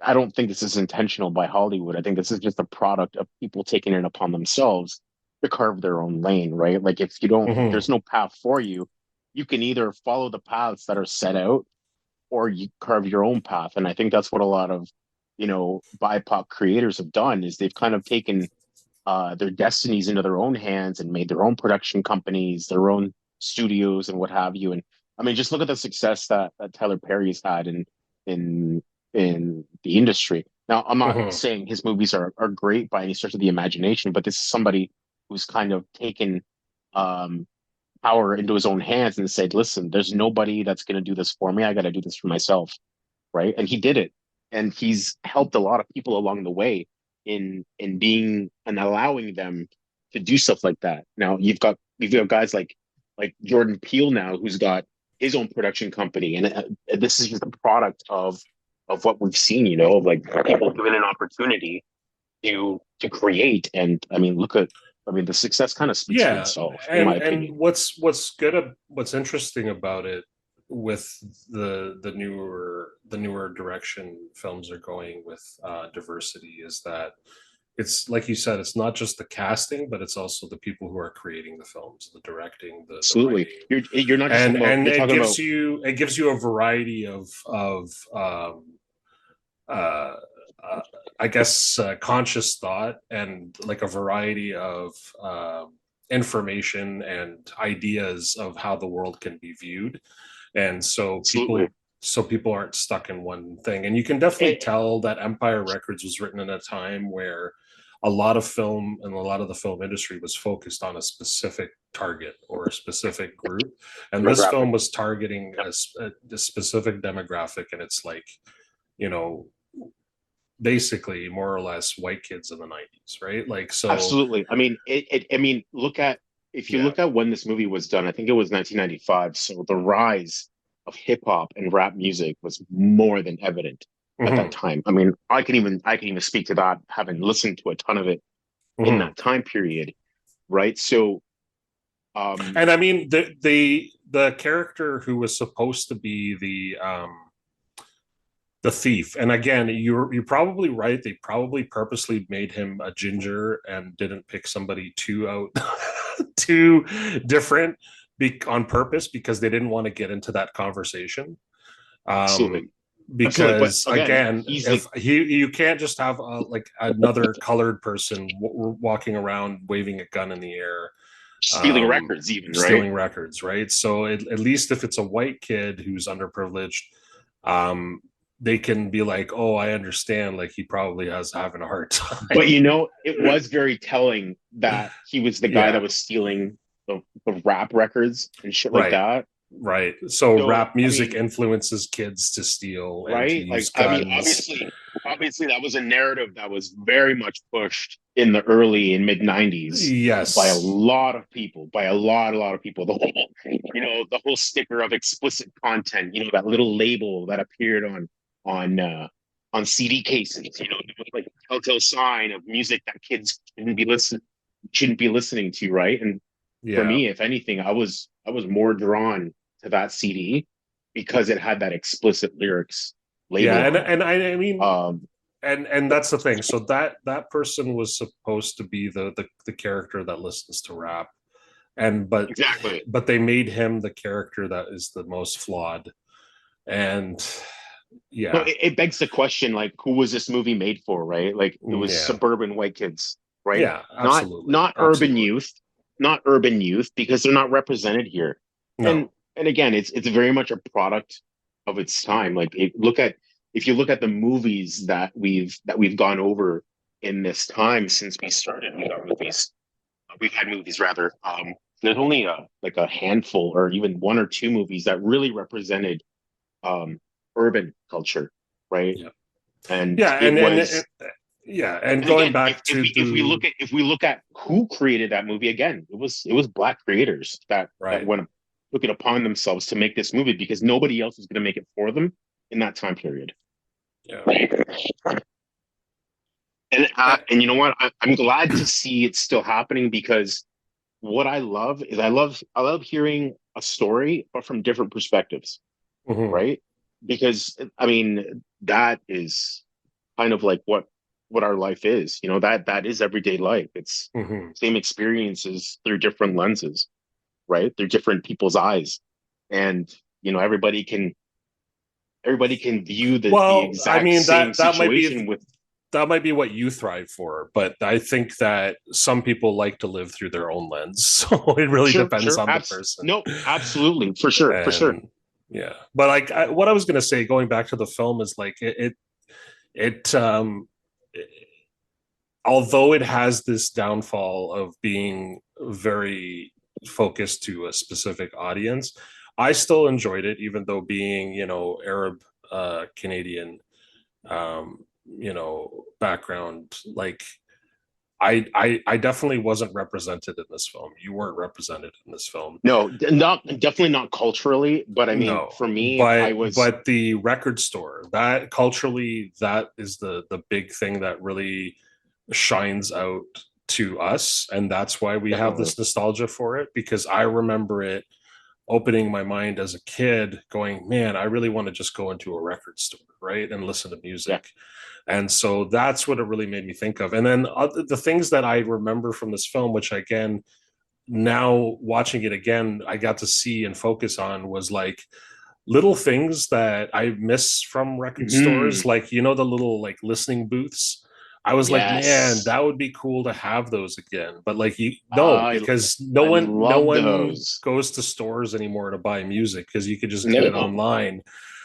I don't think this is intentional by Hollywood. I think this is just a product of people taking it upon themselves to carve their own lane, right? Like if Hmm. there's no path for you, you can either follow the paths that are set out or you carve your own path. And I think that's what a lot of BIPOC creators have done is they've kind of taken their destinies into their own hands and made their own production companies, their own studios, and what have you. And I mean, just look at the success that Tyler Perry's had in in the industry. Now, I'm not Mhm. saying his movies are great by any stretch of the imagination, but this is somebody who's kind of taken um, power into his own hands and said, "Listen, there's nobody that's going to do this for me. I got to do this for myself." Right? And he did it, and he's helped a lot of people along the way in being and allowing them to do stuff like that. Now you've got guys like Jordan Peele now, who's got his own production company, and this is just a product of what we've seen. Like people given an opportunity to create, and I mean, the success kind of speaks for Yeah, itself, in my and opinion. what's interesting about it with the newer direction films are going with diversity is that it's like you said, it's not just the casting, but it's also the people who are creating the films, the directing, the Absolutely, writing, you're not just and talking about and you're it talking gives about you a variety of uh, uh, I guess conscious thought and like a variety of information and ideas of how the world can be viewed, and absolutely. so people aren't stuck in one thing. And you can definitely Eh, tell that Empire Records was written in a time where a lot of film and a lot of the film industry was focused on a specific target or a specific group, and this Demographic. film was targeting Yep. a specific demographic, and it's like, you know, basically more or less white kids in the 90s, right? Like, so Absolutely. I mean, I mean, if you yeah. look at when this movie was done, I think it was 1995. So the rise of hip hop and rap music was more than evident at that Hmm. time. I mean, I can even speak to that, having listened to a ton of it in Hmm. that time period, right? So, um, And I mean, the character who was supposed to be the thief, and again, you're probably right, they probably purposely made him a ginger and didn't pick somebody too out too different on purpose because they didn't want to get into that conversation. absolutely, um absolutely. But because again, again, he's the if you can't just have like another colored person walking around waving a gun in the air, stealing um records, even, right? stealing records, right? So at least if it's a white kid who's underprivileged, um they can be like, oh, I understand, like he probably has having a hard time. But it was very telling that he was the guy Yeah, that was stealing the rap records and shit like right, that. right. So So, rap I music mean, influences kids to steal and to right? use I mean, guns. obviously, that was a narrative that was very much pushed in the early and mid '90s by a Yes. lot of people, by a lot of people. The whole sticker of explicit content, that little label that appeared on uh, on CD cases, like a telltale sign of music that kids shouldn't be listening to, right? And for Yeah. me, if anything, I was more drawn to that CD because it had that explicit lyrics Yeah, label and on it. I mean, Um, and that's the thing. So that person was supposed to be the character that listens to rap, and exactly. but they made him the character that is the most flawed. And So yeah. it begs the question, like, who was this movie made for, right? Like, it was Yeah. suburban white kids, right? Yeah, Not absolutely. not urban Absolutely. youth, not urban youth, because they're not represented here. And No. and again, it's very much a product of its time. Like, if you look at the movies that we've gone over in this time since we started, we've had movies rather. There's only like a handful or even one or two movies that really represented um, urban culture, right? Yeah. And Yeah, it and was, yeah, and and going again, if, back if to we if we the look at if we look at who created that movie, again, it was black creators that right. went took it upon themselves to make this movie because nobody else was going to make it for them in that time period. Yeah. And you know what? I'm glad to see it's still happening because what I love is I love hearing a story, but from different perspectives, Mhm. right? Because I mean, that is kind of like what our life is. That is everyday life. It's Mhm. same experiences through different lenses, right? Through different people's eyes. And everybody can view the Well, I exact mean, same that might be situation with. that might be what you thrive for, but I think that some people like to live through their own lens. So it really Sure, depends sure. on the person. No, absolutely, for sure, for sure. And yeah, but like what I was going to say, going back to the film, is like it although it has this downfall of being very focused to a specific audience, I still enjoyed it, even though being, Arab Canadian, background, like I definitely wasn't represented in this film. You weren't represented in this film. No, not definitely not culturally, but I mean, No, for me, I but was but the record store, that culturally, that is the big thing that really shines out to us, and that's why we have definitely, this nostalgia for it, because I remember it opening my mind as a kid going, man, I really want to just go into a record store, right, and listen to yeah. music. And so that's what it really made me think of. And then the things that I remember from this film, which again, now watching it again, I got to see and focus on, was like little things that I miss from record stores, Mhm. like the little like listening booths. I was like, man, Yes, that would be cool to have those again. But like, you no, I because no I one no love one those. goes to stores anymore to buy music, because you could just get it No, online.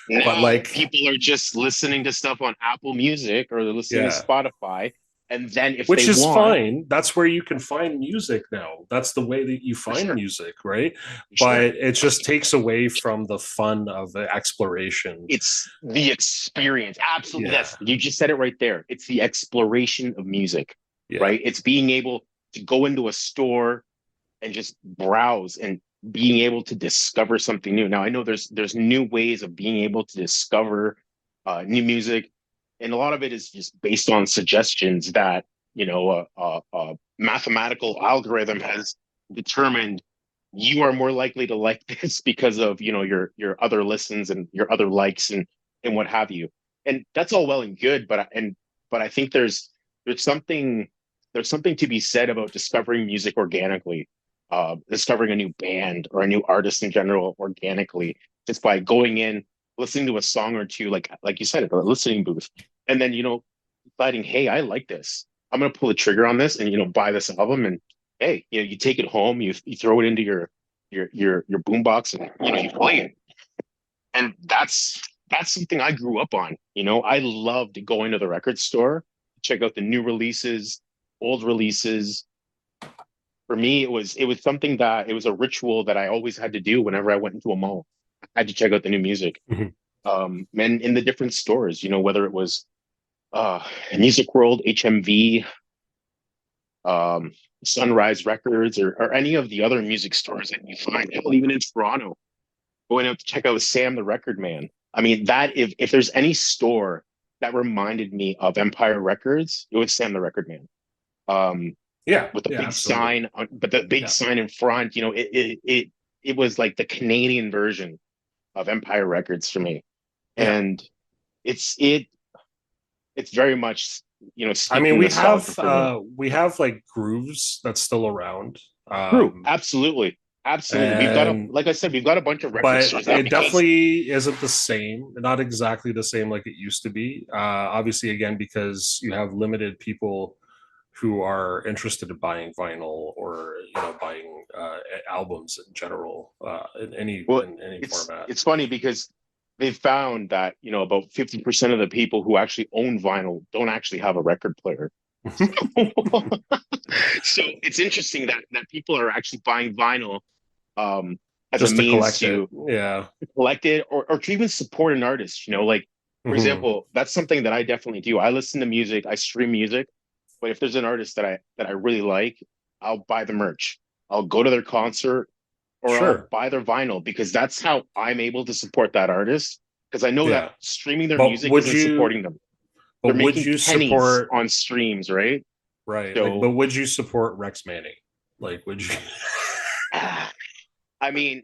But now like, people are just listening to stuff on Apple Music or they're listening to yeah, Spotify, and then if they which is want, fine. That's where you can find music now. That's the way that you for find sure, music, right? for But sure. it just takes away from the fun of the exploration. It's the experience. Absolutely. Yeah, Yes. You just said it right there. It's the exploration of music, yeah, right? It's being able to go into a store and just browse and being able to discover something new. Now I know there's new ways of being able to discover new music, and a lot of it is just based on suggestions that a mathematical algorithm has determined you are more likely to like this because of your other listens and your other likes and what have you. And that's all well and good, but I think there's something there's something to be said about discovering music organically, discovering a new band or a new artist in general organically, just by going in, listening to a song or two, like you said, a listening booth, and then deciding, hey, I like this. I'm gonna pull the trigger on this and buy this album. And hey, you take it home, you throw it into your boombox, and you play it. And that's something I grew up on. I loved going to the record store, check out the new releases, old releases. For me, it was something that it was a ritual that I always had to do whenever I went into a mall. I had to check out the new music. mhm. And in the different stores, whether it was Music World, HMV, um, Sunrise Records, or any of the other music stores that you find, hell, even in Toronto, going out to check out Sam the Record Man. I mean, that if there's any store that reminded me of Empire Records, it was Sam the Record Man. Um, Yeah, with the yeah, big absolutely. sign, but the big Yeah, sign in front, it was like the Canadian version of Empire Records for me, yeah. and it's it it's very much I steeped mean, in nostalgia for me. we have like grooves that's still around. True, absolutely, absolutely. We've got And like I said, we've got a bunch of record but stores now it because definitely isn't the same, not exactly the same like it used to be. Obviously, again, because you have limited people who are interested in buying vinyl, or buying albums in general, well, in any it's format. it's funny because they've found that about 50% of the people who actually own vinyl don't actually have a record player. So it's interesting that people are actually buying vinyl as a Just to means collect it. to Yeah. collect it or to even support an artist. Like for Hmm. example, that's something that I definitely do. I listen to music, I stream music, but if there's an artist that I really like, I'll buy the merch. I'll go to their concert or I'll Sure. buy their vinyl because that's how I'm able to support that artist. Because I know that Yeah. streaming their But music would isn't you supporting them. but They're would making you pennies support, on streams, right? right, like, but So would you support Rex Manning? Like, would you? I mean,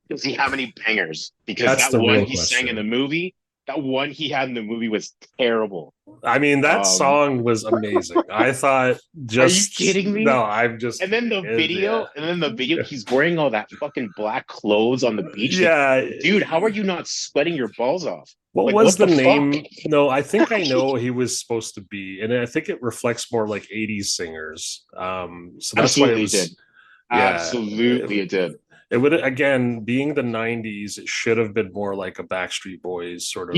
does he have any bangers? Because That's that the one real he sang in the question. movie, that one he had in the movie was terrible. I mean, that Um, song was amazing. I thought are you just kidding me? no, I'm just yeah. And then the video, he's wearing all that fucking black clothes on the beach. Like, Yeah. dude, how are you not sweating your balls off? What Like, was what the the fuck? name? No, I think I know he was supposed to be, and I think it reflects more like 80s singers. So that's why it Absolutely did. was, yeah. Absolutely it did. It would again being the 90s, it should have been more like a Backstreet Boys sort of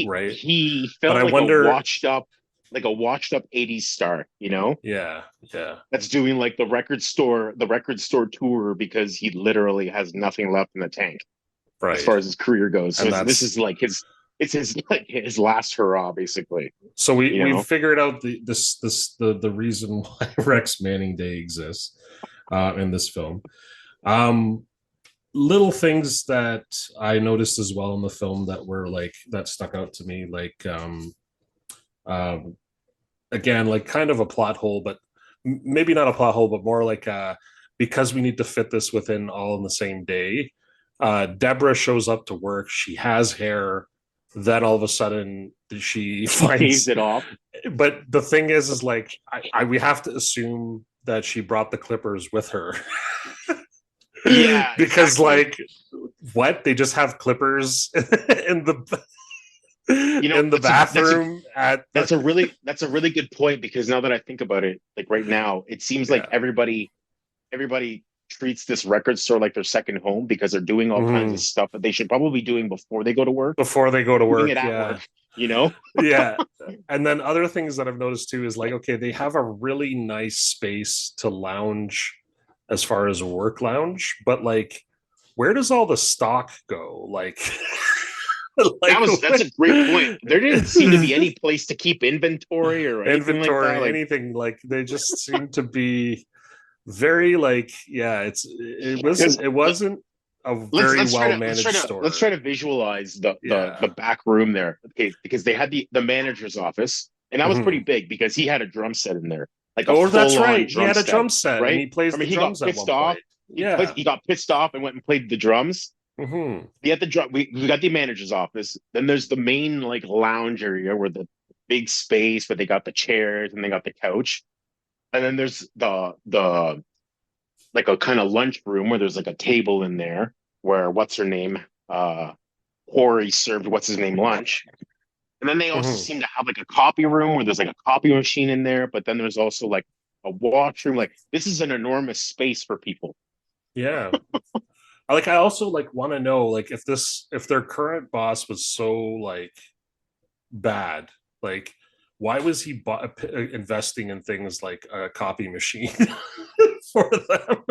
right. He But felt I wonder, like a washed up 80s star, you know? yeah, yeah, That's doing like the record store tour because he literally has nothing left in the tank as right. far as his career goes. So And this that's is like it's his like his last hurrah, basically. so we You we've know, figured out the reason why Rex Manning Day exists in this film. Um, Little things that I noticed as well in the film that were like that stuck out to me, like um, again, like kind of a plot hole, but maybe not a plot hole, but more like because we need to fit this within all in the same day. Deborah shows up to work. She has hair. Then all of a sudden she he pays finds. it off. But the thing is like we have to assume that she brought the clippers with her Yeah, because exactly. like what they just have clippers in the You know, in the bathroom at the that's a really good point because now that I think about it, like right now, it seems like yeah. everybody treats this record store like their second home because they're doing all kinds of Mhm. stuff that they should probably be doing before they go to work, Before they go to doing it work. at Yeah. work, you know? Yeah. And then other things that I've noticed too is like, okay, they have a really nice space to lounge as far as a work lounge, but like, where does all the stock go? Like, like That's a great point. There didn't seem to be any place to keep inventory or anything like that. inventory, Like, anything like they just seem to be very like, yeah, because it wasn't a very well managed let's store. try to visualize the Yeah. back room there. Okay, because they had the manager's office, and that was pretty Mhm. big because he had a drum set in there, like a Oh, that's full on right. He drum had a set, drum set and right? he plays I the mean, drums at one point. Yeah. he got pissed off and went and played the drums. Hmm. He had the drum. We got the manager's office. Then there's the main like lounge area where the big space where they got the chairs and they got the couch. And then there's the like a kind of lunch room where there's like a table in there where what's her name Corey served what's his name lunch. And then they also Hmm. seem to have like a copy room where there's like a copy machine in there, but then there's also like a washroom. Like this is an enormous space for people. Yeah. Like I also like want to know like if their current boss was so like bad, like why was he investing in things like a copy machine for them?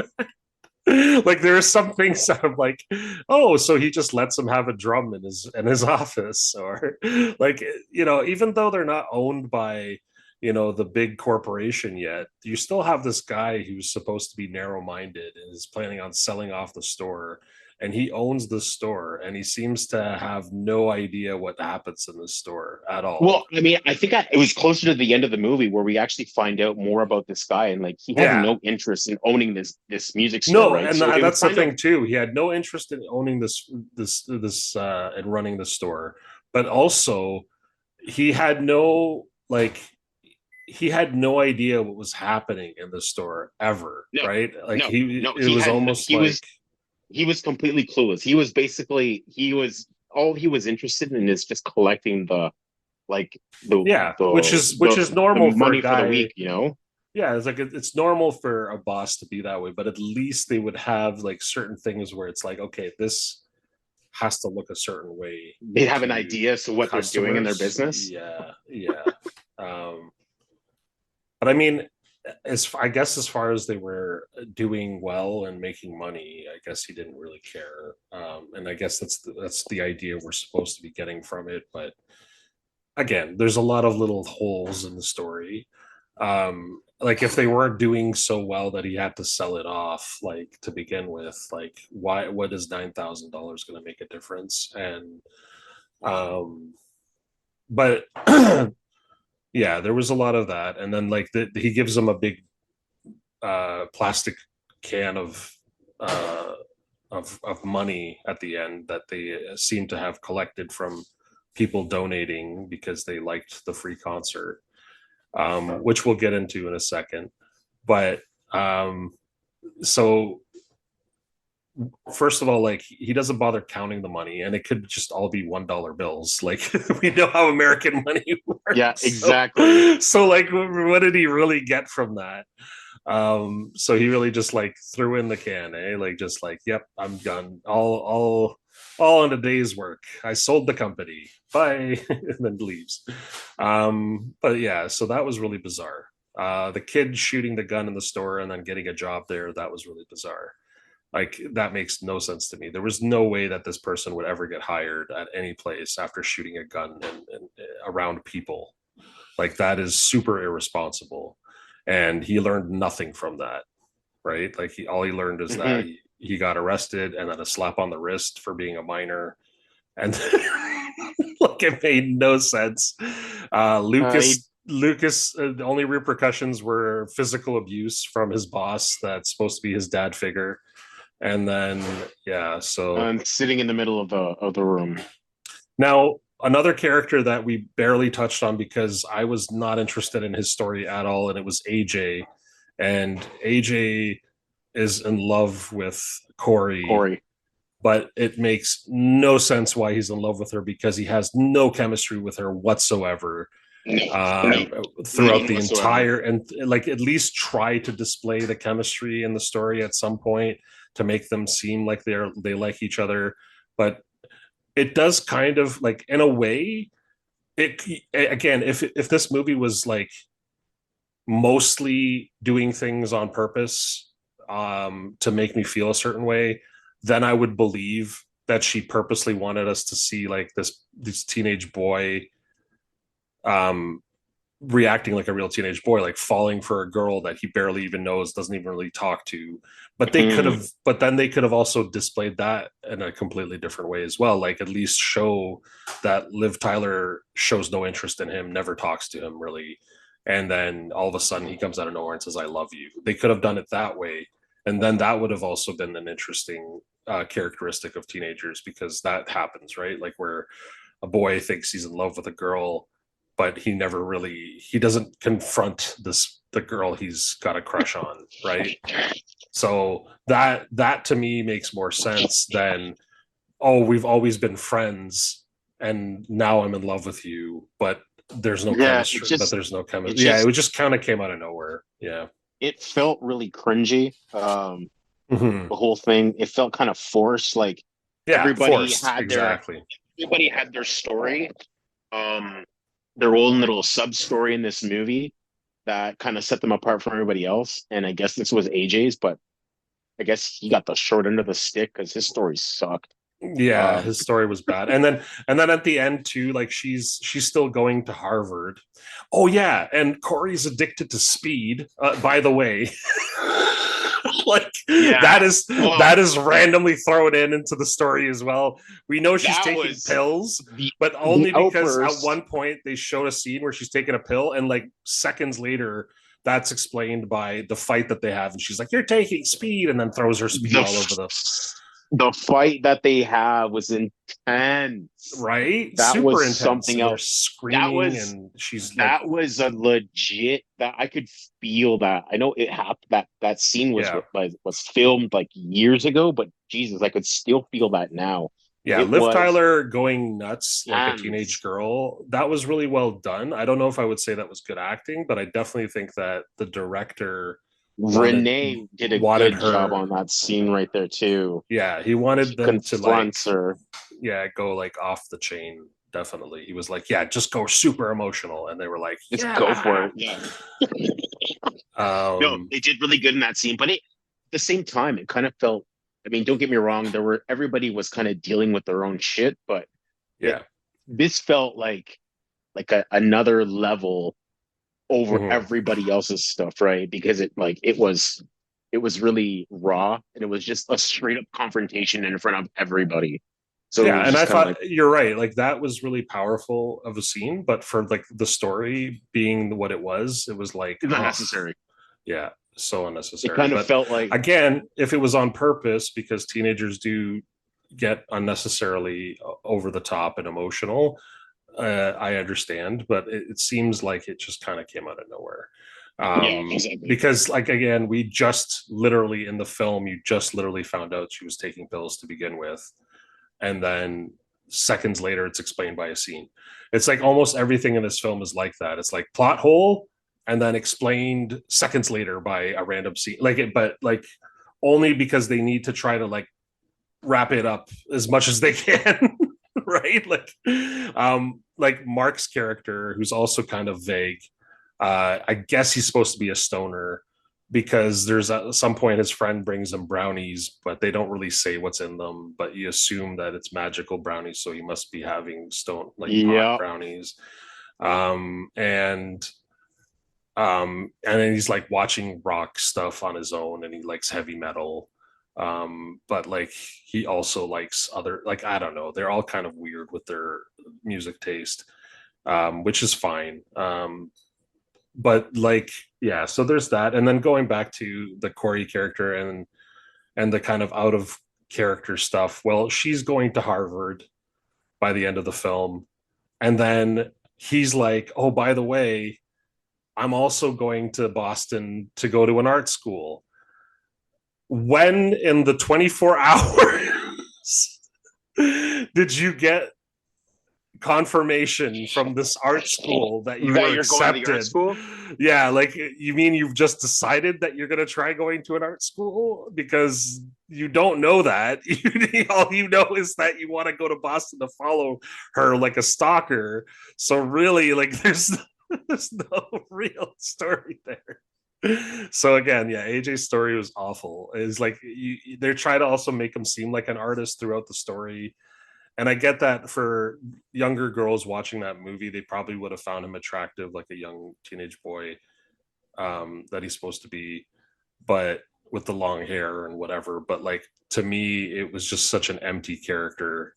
Like there are some things that I'm like, oh, so he just lets him have a drum in his office, or like even though they're not owned by the big corporation yet, you still have this guy who's supposed to be narrow-minded and is planning on selling off the store, and he owns the store, and he seems to have no idea what happens in the store at all. Well, I mean, it was closer to the end of the movie where we actually find out more about this guy, and like he had Yeah. no interest in owning this music store, No, right? and So it was that's the kind of thing too. He had no interest in owning and running the store, but also he had no like he had no idea what was happening in the store ever, no, right? Like no, no. it was almost like He was completely clueless. He was basically he was all he was interested in is just collecting the like yeah, which is the normal for a money for the guy. week, you know? Yeah, it's like it's normal for a boss to be that way, but at least they would have like certain things where it's like, okay, this has to look a certain way They have an to idea as to what they're doing in their customers. business. Yeah, yeah. um, but I mean, as I guess as far as they were doing well and making money, I guess he didn't really care. And I guess that's the idea we're supposed to be getting from it. But again, there's a lot of little holes in the story. Like if they weren't doing so well that he had to sell it off, like to begin with, like what is $9,000 going to make a difference? And um, but yeah, there was a lot of that, and then like he gives them a big plastic can of money at the end that they seem to have collected from people donating because they liked the free concert, which we'll get into in a second. But so first of all, like he doesn't bother counting the money, and it could just all be $1 bills. Like we know how American money works. Yeah, exactly. So like, what did he really get from that? So he really just like threw in the can, like just like, yep, I'm done. All in a day's work. I sold the company. Bye. And then leaves. But yeah, so that was really bizarre. The kid shooting the gun in the store and then getting a job there, that was really bizarre. Like that makes no sense to me. There was no way that this person would ever get hired at any place after shooting a gun and around people. Like that is super irresponsible. And he learned nothing from that, right? Like all he learned is that Hmm. he got arrested and then a slap on the wrist for being a minor. And like it made no sense. He, Lucas, the only repercussions were physical abuse from his boss that's supposed to be his dad figure. And then yeah, so sitting in the middle of the room. now another character that we barely touched on because I was not interested in his story at all, and it was AJ. And AJ is in love with Corey, Corey. but it makes no sense why he's in love with her because he has no chemistry with her whatsoever. No, Throughout none the whatsoever. entire, and like at least try to display the chemistry in the story at some point to make them seem like they like each other. But it does kind of like in a way, it again, if this movie was like mostly doing things on purpose to make me feel a certain way, then I would believe that she purposely wanted us to see like this teenage boy um reacting like a real teenage boy, like falling for a girl that he barely even knows, doesn't even really talk to. Mm. But then they could have also displayed that in a completely different way as well. Like at least show that Liv Tyler shows no interest in him, never talks to him really. And then all of a sudden he comes out of nowhere and says, I love you. They could have done it that way. And then that would have also been an interesting characteristic of teenagers because that happens, right? Like where a boy thinks he's in love with a girl but he doesn't confront the girl he's got a crush on, right? So that to me makes more sense than, oh, we've always been friends and now I'm in love with you, but there's no Yeah, chemistry, but there's no it chemistry. Yeah, it just, was just kind of came out of nowhere. Yeah. it felt really cringy. Mm-hmm. The whole thing, it felt kind of forced. Like Yeah, everybody forced. had their, Exactly. everybody had their story, um, their own little sub story in this movie that kind of set them apart from everybody else. And I guess this was AJ's, but I guess he got the short end of the stick because his story sucked. Yeah, Um, his story was bad. And then at the end too, like she's still going to Harvard. Oh yeah, and Corey's addicted to speed, by the way. Like yeah, well, that is randomly thrown into the story as well. We know she's that taking was pills, but the only because at outburst. one point they showed a scene where she's taking a pill, and like seconds later, that's explained by the fight that they have, and she's like, "You're taking speed," and then throws her speed all over The fight that they have was intense. right? That Super was intense. something And they're else. That screaming, was and she's like, that was a legit, that I could feel that. I know it happened, that scene yeah, was filmed like years ago, but Jesus, I could still feel that now. yeah. It Liv was Tyler going nuts like a teenage hands. girl. That was really well done. I don't know if I would say that was good acting, but I definitely think that the director wanted Renee did a wanted good job her. on that scene right there too. Yeah, he wanted He them to like, confronts her. yeah, go like off the chain. Definitely, he was like, yeah, just go super emotional, and they were like, Just go for yeah. it. Yeah. No, Um, they did really good in that scene, but at the same time, it kind of felt. I mean, don't get me wrong. There were everybody was kind of dealing with their own shit, but it yeah. this felt like another level over Mhm. everybody else's stuff, right? Because it was really raw and it was just a straight up confrontation in front of everybody. So it Yeah, was and I just kind of like thought you're right. Like that was really powerful of a scene, but for like the story being what it was like, it's not oh, necessary. yeah, so It unnecessary. kind of But felt like again, if it was on purpose, because teenagers do get unnecessarily over the top and emotional, I understand, but it seems like it just kind of came out of nowhere. Yeah, exactly. Because like again, we just literally in the film, you just literally found out she was taking pills to begin with, and then seconds later, it's explained by a scene. It's like almost everything in this film is like that. It's like plot hole, and then explained seconds later by a random scene. Like it, but like only because they need to try to like wrap it up as much as they can. Right, like Mark's character, who's also kind of vague. I guess he's supposed to be a stoner because there's at some point his friend brings him brownies, but they don't really say what's in them, but you assume that it's magical brownies, so he must be having stone like pot Yeah. brownies. And then he's like watching rock stuff on his own, and he likes heavy metal. But like he also likes other, like, I don't know, they're all kind of weird with their music taste, which is fine. But like, yeah, so there's that. And then going back to the Corey character and the kind of out of character stuff. Well, she's going to Harvard by the end of the film. And then he's like, oh, by the way, I'm also going to Boston to go to an art school. When in the 24 hours did you get confirmation from this art school that you That were you're going to the art accepted? school? Yeah, like you mean you've just decided that you're going to try going to an art school because you don't know that. All you know is that you want to go to Boston to follow her like a stalker. So really, like there's no real story there. So again, yeah, AJ's story was awful. Is like they're trying to also make him seem like an artist throughout the story, and I get that for younger girls watching that movie, they probably would have found him attractive, like a young teenage boy that he's supposed to be, but with the long hair and whatever. But like to me, it was just such an empty character,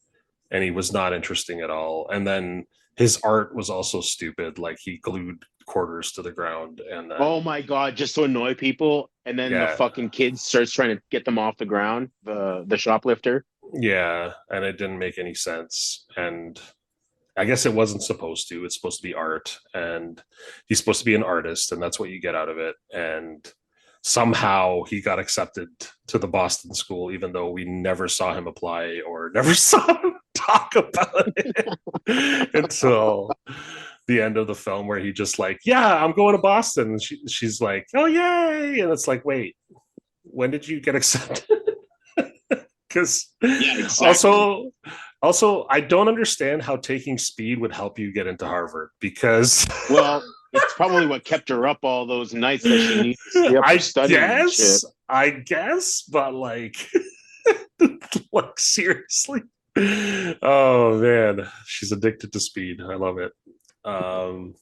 and he was not interesting at all. And then his art was also stupid. Like he glued quarters to the ground, and Oh then my God, just to annoy people. And then the yeah, fucking kid starts trying to get them off the ground, the shoplifter. yeah, and it didn't make any sense. And I guess it wasn't supposed to. It's supposed to be art, and he's supposed to be an artist, and that's what you get out of it. And somehow he got accepted to the Boston school, even though we never saw him apply or never saw him talk about it until the end of the film, where he just like, yeah, I'm going to Boston. And she's like, oh yay, and it's like, wait, when did you get accepted? Because Yeah, exactly. also I don't understand how taking speed would help you get into Harvard, because Well, it's probably what kept her up all those nights that she needed to stay up for studying and shit. I guess, but like like seriously. Oh man, she's addicted to speed. I love it. Um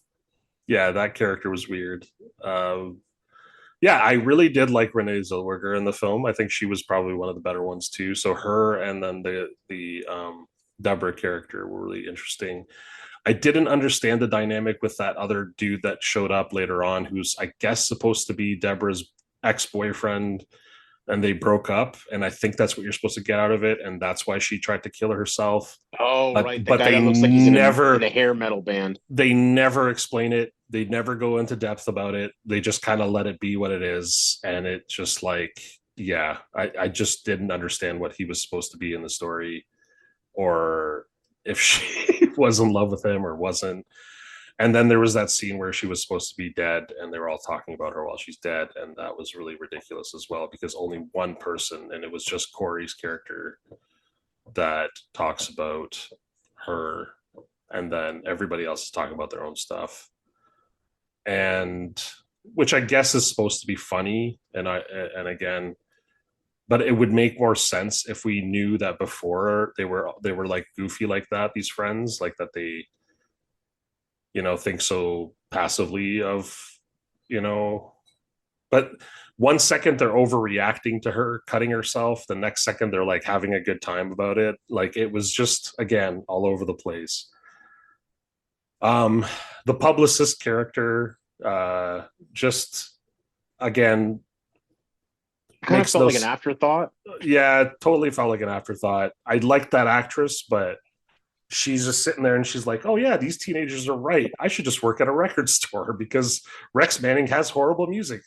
yeah, that character was weird. Um yeah, I really did like Renee Zellweger in the film. I think she was probably one of the better ones too. So her and then the Deborah character were really interesting. I didn't understand the dynamic with that other dude that showed up later on, who's I guess supposed to be Deborah's ex-boyfriend, and they broke up. And I think that's what you're supposed to get out of it, and that's why she tried to kill herself. Oh, But right. The but guy they that looks like he's in a never hair metal band. explain it. They never go into depth about it. They just kind of let it be what it is, and it just like, yeah, I just didn't understand what he was supposed to be in the story, or if she was in love with him or wasn't. And then there was that scene where she was supposed to be dead, and they were all talking about her while she's dead, and that was really ridiculous as well, because only one person, and it was just Corey's character, that talks about her, and then everybody else is talking about their own stuff, and which I guess is supposed to be funny. And again, but it would make more sense if we knew that before they were like goofy like that, these friends, like that they think so passively of, you know but 1 second they're overreacting to her cutting herself, the next second they're like having a good time about it. Like it was just, again, all over the place. um the publicist character, just, again, Kind of makes felt no like an afterthought. yeah, totally felt like an afterthought. I liked that actress, but she's just sitting there and she's like, "Oh yeah, these teenagers are right. I should just work at a record store because Rex Manning has horrible music."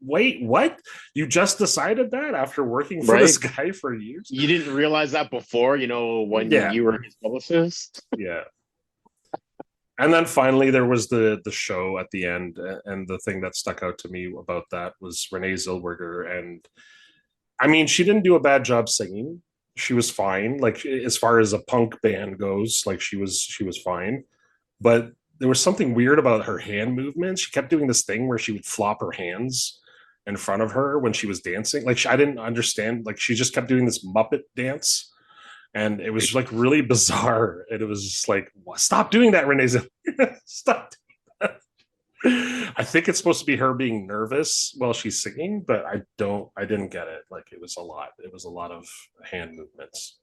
Wait, what? You just decided that after working for this right? guy for years? You didn't realize that before, when Yeah, you were his publicist. yeah. And then finally there was the show at the end, and the thing that stuck out to me about that was Renee Zellweger. And I mean, she didn't do a bad job singing. She was fine. Like as far as a punk band goes, like she was fine. But there was something weird about her hand movements. She kept doing this thing where she would flop her hands in front of her when she was dancing. Like I didn't understand. Like she just kept doing this Muppet dance, and it was like really bizarre. And it was just like, stop doing that, Renee. Stop. I think it's supposed to be her being nervous while she's singing, but I didn't get it. Like it was a lot. It was a lot of hand movements,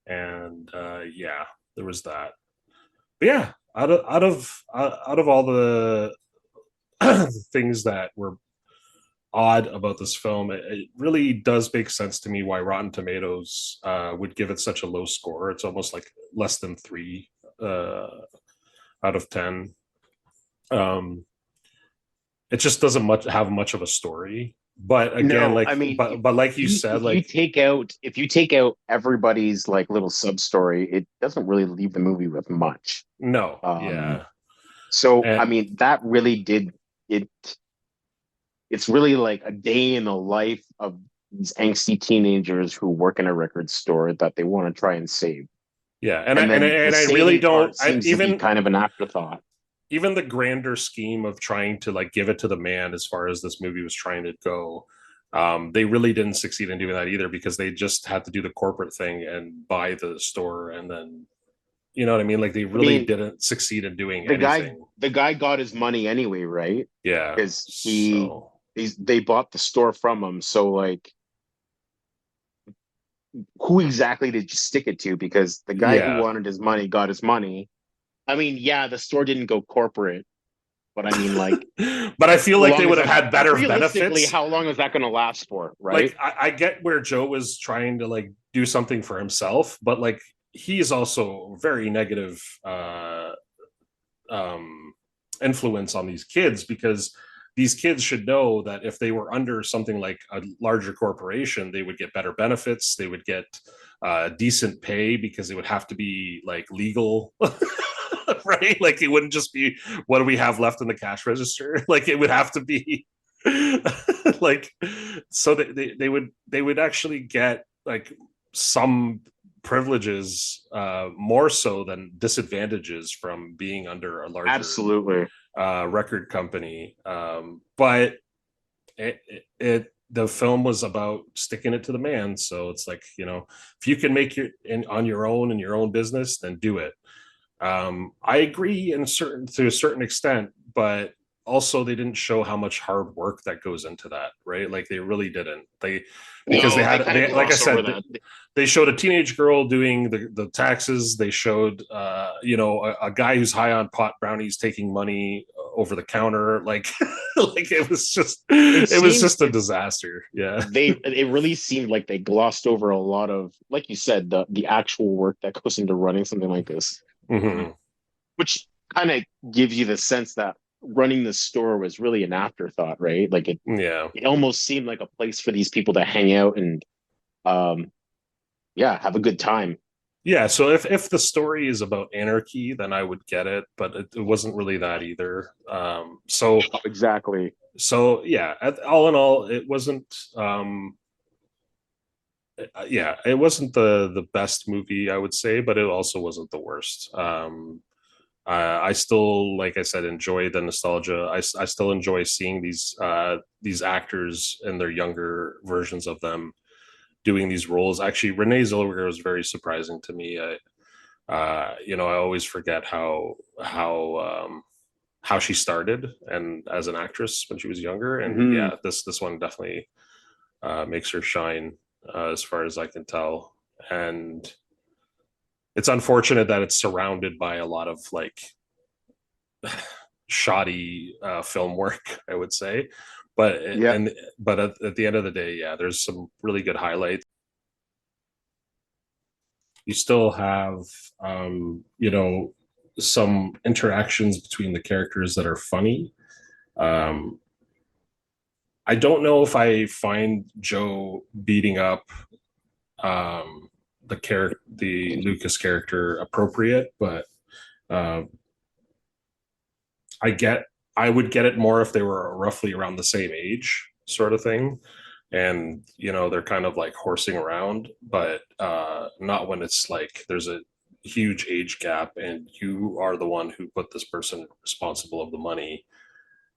and yeah, there was that. But yeah, out of all the things that were odd about this film, it really does make sense to me why Rotten Tomatoes would give it such a low score. It's almost like less than 3 out of 10. Um, it just doesn't have much of a story. But again, No, like I mean, but like you said, like if you take out everybody's like little sub story, it doesn't really leave the movie with much. no, Um, yeah, so I and mean, that really did it. It's really like a day in the life of these angsty teenagers who work in a record store that they want to try and save. yeah, and I And and I, then the and I really saving don't. part I seems to be kind of an afterthought. even the grander scheme of trying to like give it to the man as far as this movie was trying to go, they really didn't succeed in doing that either, because they just had to do the corporate thing and buy the store, and then you know what I mean, like they I really mean, didn't succeed in doing the guy anything. the guy got his money anyway, right? Yeah, Because so they bought the store from him. So like, who exactly did you stick it to? Because the guy who yeah. wanted his money got his money. I mean, yeah, the store didn't go corporate, but I mean, like, But I feel how like they long is would have that? had better Realistically, benefits. how long is that going to last for, right? Like I get where Joe was trying to like do something for himself, but like he is also very negative um, influence on these kids, because these kids should know that if they were under something like a larger corporation, they would get better benefits, they would get decent pay, because it would have to be like legal. Right, like it wouldn't just be, what do we have left in the cash register? Like it would have to be like, so they would actually get like some privileges, more so than disadvantages from being under a larger Absolutely. record company. But the film was about sticking it to the man, so it's like, if you can make on your own in your own business, then do it. I agree to a certain extent, but also they didn't show how much hard work that goes into that, right? Like they really didn't. Because No, they kind of like I gloss over said, that. they showed a teenage girl doing the taxes. They showed a guy who's high on pot brownies taking money over the counter. Like like It it was seemed just a disaster. Yeah. it really seemed like they glossed over a lot of, like you said, the actual work that goes into running something like this. Hmm. Which kind of gives you the sense that running the store was really an afterthought, right? Like Yeah. it almost seemed like a place for these people to hang out and um yeah, have a good time. Yeah, so if the story is about anarchy, then I would get it, but it wasn't really that either. Exactly. So yeah, all in all, it wasn't. Yeah, it wasn't the best movie, I would say, but it also wasn't the worst. I still, like I said, enjoy the nostalgia. I still enjoy seeing these actors and their younger versions of them doing these roles. Actually, Renee Zellweger was very surprising to me. I always forget how she started and as an actress when she was younger, and Hmm. yeah, this one definitely makes her shine, as far as I can tell. And it's unfortunate that it's surrounded by a lot of like shoddy film work, I would say. But Yeah. and but at the end of the day, yeah, there's some really good highlights. you still have you know, some interactions between the characters that are funny. um I don't know if I find Joe beating up the Lucas character appropriate, but uh, I get I would get it more if they were roughly around the same age, sort of thing. And you know, they're kind of like horsing around, but not when it's like there's a huge age gap and you are the one who put this person responsible of the money,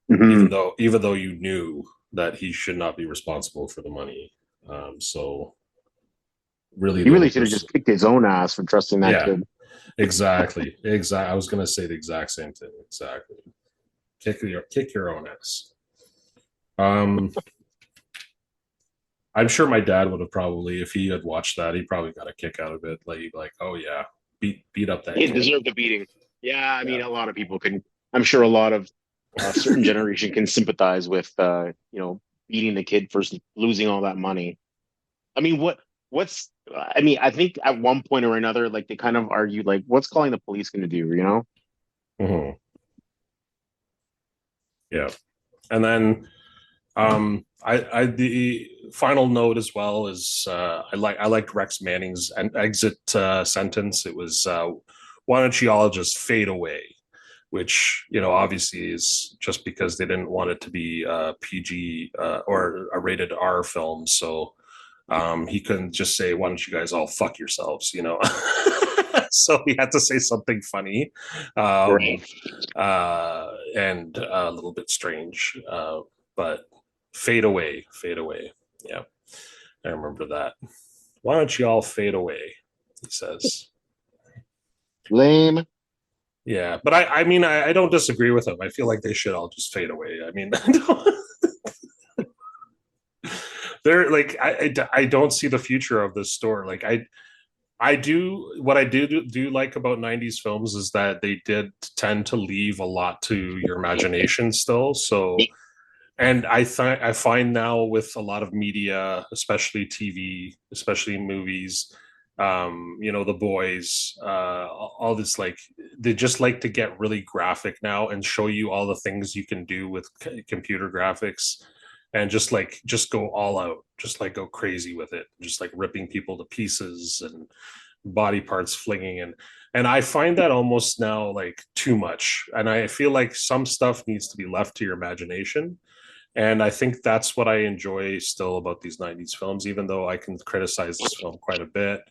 Hmm. even though you knew that he should not be responsible for the money. So really He the really only should have person. just kicked his own ass for trusting that Yeah, kid. exactly. I was gonna say the exact same thing. Exactly. Kick your own ass. Um, I'm sure my dad would have probably, if he had watched that, he probably got a kick out of it. Like, oh yeah, beat up that He kid. deserved a beating. Yeah, I Yeah. mean, a lot of people can. I'm sure a lot of a certain generation can sympathize with, beating the kid for losing all that money. I mean, what's? I mean, I think at one point or another, like they kind of argued, like, what's calling the police going to do? You know? Mhm. Yeah. And then I the final note as well is I liked Rex Manning's exit sentence. It was why don't you all just fade away, which you know obviously is just because they didn't want it to be PG or a rated R film. So he couldn't just say why don't you guys all fuck yourselves, you know. So he had to say something funny, um, Right. and a little bit strange, but fade away, fade away. Yeah, I remember that. Why don't you all fade away? He says. Lame. Yeah, but I mean, I don't disagree with him. I feel like they should all just fade away. I mean, they're like, I don't see the future of this store. Like, I do what I do like about 90s films is that they did tend to leave a lot to your imagination still. So and I find now with a lot of media, especially TV, especially movies, you know, The Boys, all this, like they just like to get really graphic now and show you all the things you can do with computer graphics, and just go all out, just like go crazy with it, just like ripping people to pieces and body parts flinging. And I find that almost now like too much, and I feel like some stuff needs to be left to your imagination. And I think that's what I enjoy still about these 90s films, even though I can criticize this film quite a bit.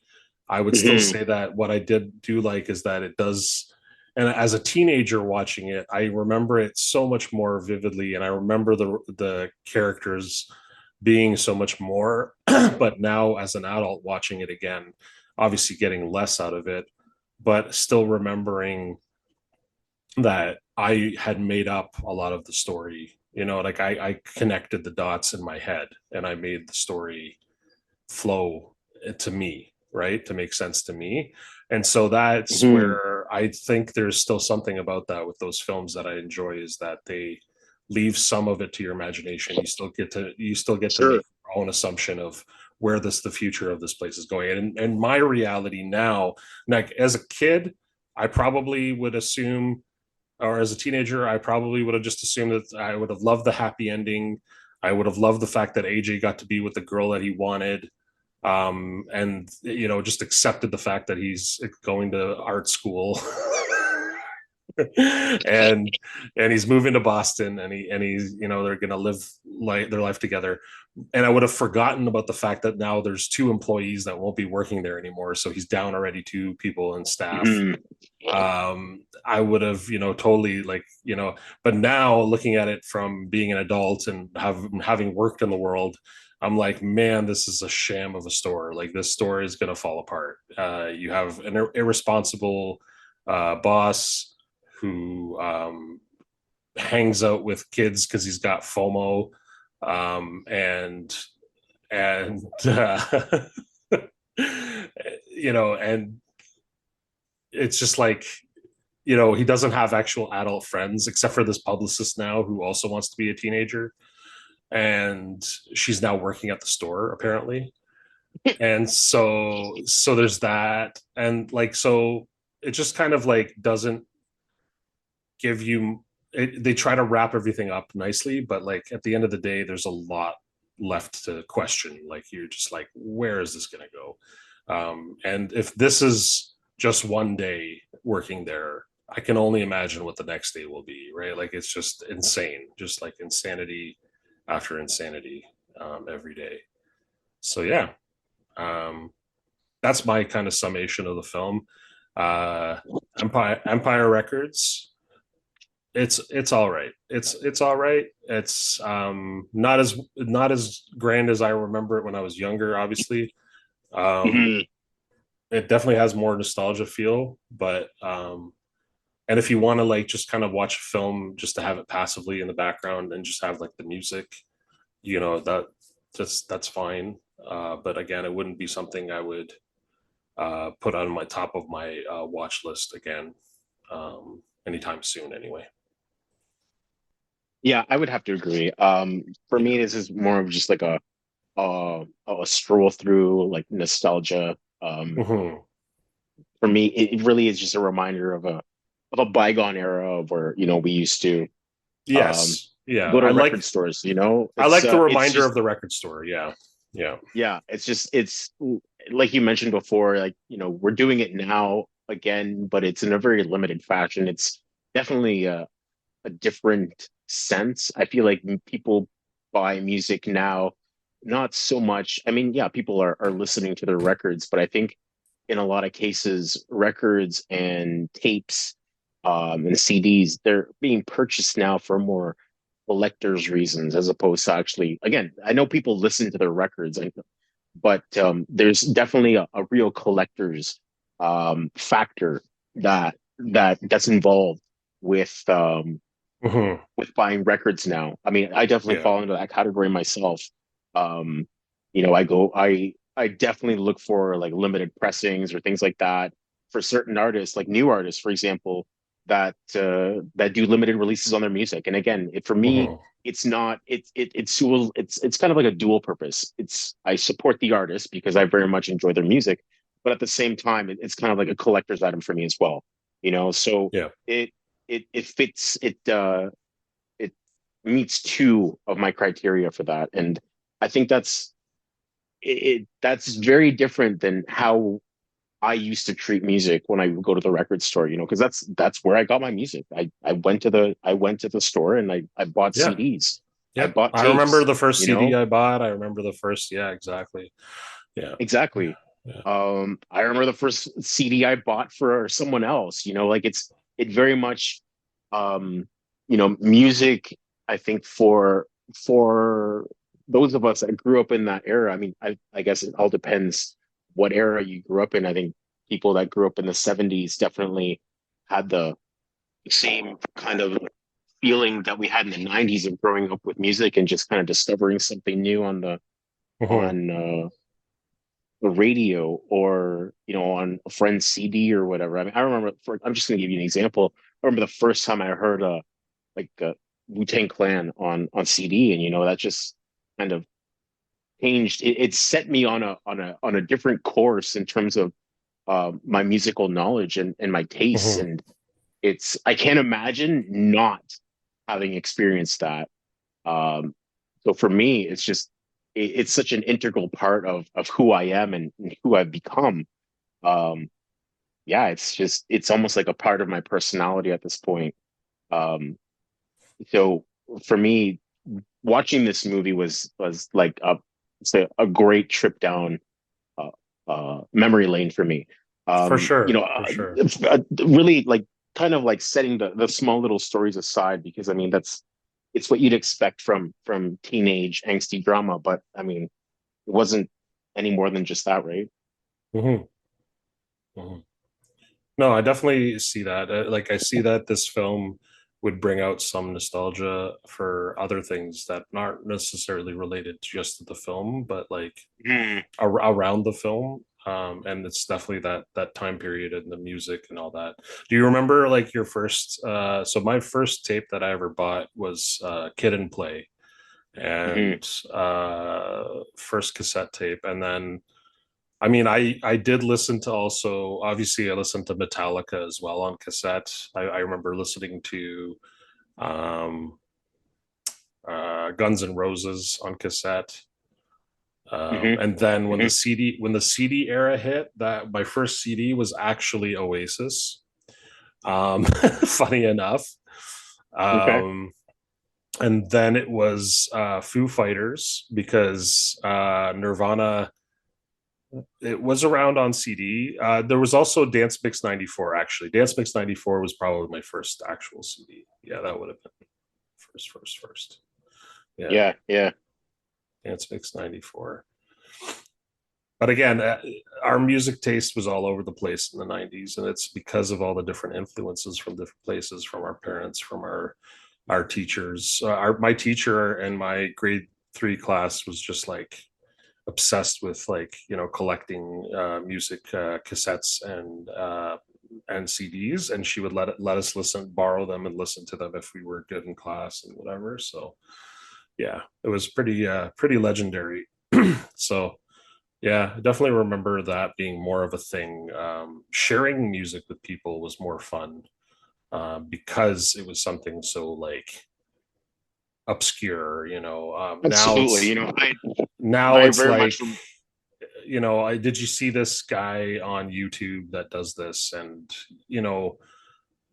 I would still Hmm. say that what I did do like is that it does. And as a teenager watching it, I remember it so much more vividly, and I remember the characters being so much more. But now, as an adult watching it again, obviously getting less out of it, but still remembering that I had made up a lot of the story. You know, like I connected the dots in my head and I made the story flow to me, right? To make sense to me. And so that's Hmm. where I think there's still something about that with those films that I enjoy, is that they leave some of it to your imagination. You still get to make Sure. your own assumption of where the future of this place is going. And my reality now, like as a kid, I probably would assume, or as a teenager, I probably would have just assumed that I would have loved the happy ending. I would have loved the fact that AJ got to be with the girl that he wanted, and you know, just accepted the fact that he's going to art school. and and he's moving to Boston, and he's, you know, they're gonna live their life together. And I would have forgotten about the fact that now there's two employees that won't be working there anymore, so he's down already two people in staff. Hmm. I would have, you know, totally, like, you know, but now looking at it from being an adult and having worked in the world, I'm like, man, this is a sham of a store. Like this store is going to fall apart. You have an irresponsible boss who hangs out with kids because he's got FOMO, and you know, and it's just like, you know, he doesn't have actual adult friends except for this publicist now who also wants to be a teenager, and she's now working at the store apparently. And so there's that, and like so it just kind of like doesn't give you they try to wrap everything up nicely, but like at the end of the day there's a lot left to question. Like you're just like, where is this going to go? And if this is just one day working there, I can only imagine what the next day will be, right? Like it's just insane, just like insanity after insanity, every day. So yeah, um, that's my kind of summation of the film. Uh, Empire Records. It's all right. It's all right. It's not as grand as I remember it when I was younger. Obviously, um, Mhm. it definitely has more nostalgia feel. But and if you want to like just kind of watch a film just to have it passively in the background and just have like the music, that that's fine. But again, it wouldn't be something I would put on my top of my watch list again, anytime soon. Anyway. Yeah, I would have to agree. For Yeah. me, this is more of just like a stroll through like nostalgia. Hmm. For me, it really is just a reminder of a bygone era of where, we used to um Yes. Yeah. go to record stores, I like the it's reminder just, of the record store. Yeah. Yeah. yeah, it's like you mentioned before, like, we're doing it now again, but it's in a very limited fashion. It's definitely a different sense. I feel like people buy music now, not so much. I mean, yeah, people are listening to their records, but I think in a lot of cases, records and tapes, and CDs, they're being purchased now for more collectors' reasons as opposed to actually, again, I know people listen to their records, but there's definitely a real collector's factor that's involved with Hmm. buying records now. I mean, I definitely Yeah. fall into that category myself. Um, I definitely look for like limited pressings or things like that for certain artists, like new artists, for example, that do limited releases on their music. And again, for me, Hmm. it's not it's kind of like a dual purpose. It's I support the artist because I very much enjoy their music, but at the same time, it's kind of like a collector's item for me as well. So Yeah. it it fits it meets two of my criteria for that, and I think that's very different than how I used to treat music when I would go to the record store, because that's where I got my music. I went to the store and I bought Yeah. CDs. I Yep. bought I remember tapes, the first you CD know? I bought. I remember the first. Yeah. Exactly. Yeah. Exactly. Yeah. I remember the first CD I bought for someone else, like it very much um, music, I think for those of us that grew up in that era, I mean, I guess it all depends what era you grew up in. I think people that grew up in the 70s definitely had the same kind of feeling that we had in the 90s of growing up with music and just kind of discovering something new Hmm. on the radio or on a friend's CD or whatever. I mean, I remember. I'm just going to give you an example. I remember the first time I heard like Wu-Tang Clan on CD, and that just kind of changed. It set me on a different course in terms of my musical knowledge and my tastes, Hmm. and I can't imagine not having experienced that. Um, so for me, it's such an integral part of who I am and who I've become. Um, yeah, it's almost like a part of my personality at this point. So for me, watching this movie was like say a great trip down uh, memory lane for me. For sure. For sure. Really like kind of like setting the small little stories aside because I mean it's what you'd expect from teenage angsty drama, but I mean it wasn't any more than just that, right? Hmm. Hmm. No, I definitely see that. Like, I see that this film would bring out some nostalgia for other things that aren't necessarily related just to the film, but like Hmm. around the film. And it's definitely that time period and the music and all that. Do you remember like your first? So my first tape that I ever bought was Kid and Play, Hmm. and first cassette tape, and then I mean, I did listen to also, obviously I listened to Metallica as well on cassette. I remember listening to um Guns N' Roses on cassette. Hmm. And then when Hmm. the CD era hit, that my first CD was actually Oasis. Funny enough. Okay. Um, and then it was Foo Fighters because Nirvana, it was around on CD. There was also Dance Mix 94, actually. Dance Mix 94 was probably my first actual CD. Yeah, that would have been first. Yeah, Yeah, yeah. Dance Mix 94. But again, our music taste was all over the place in the 90s, and it's because of all the different influences from different places, from our parents, from our teachers. My teacher in my grade 3 class was just like obsessed with, like, collecting music cassettes and CDs, and she would let us borrow them and listen to them if we were good in class and whatever. So yeah, it was pretty legendary. So yeah, I definitely remember that being more of a thing. Sharing music with people was more fun because it was something so like obscure. Now Absolutely. it's I very like, much. I did you see this guy on YouTube that does this, and you know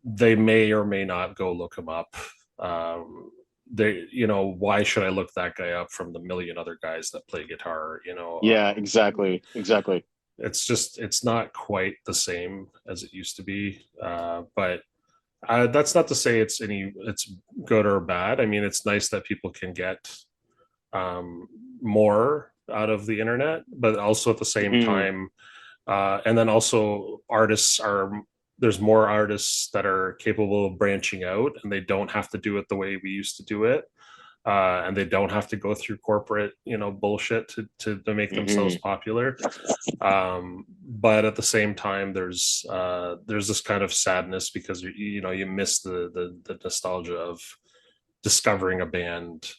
they may or may not go look him up. Um, why should I look that guy up from the million other guys that play guitar? Yeah, exactly, exactly. It's not quite the same as it used to be. But that's not to say it's good or bad. I mean, it's nice that people can get more out of the internet, but also at the same Hmm. time, and then also there's more artists that are capable of branching out, and they don't have to do it the way we used to do it. And they don't have to go through corporate, bullshit to make themselves Hmm. popular. But at the same time, there's this kind of sadness because you miss the nostalgia of discovering a band,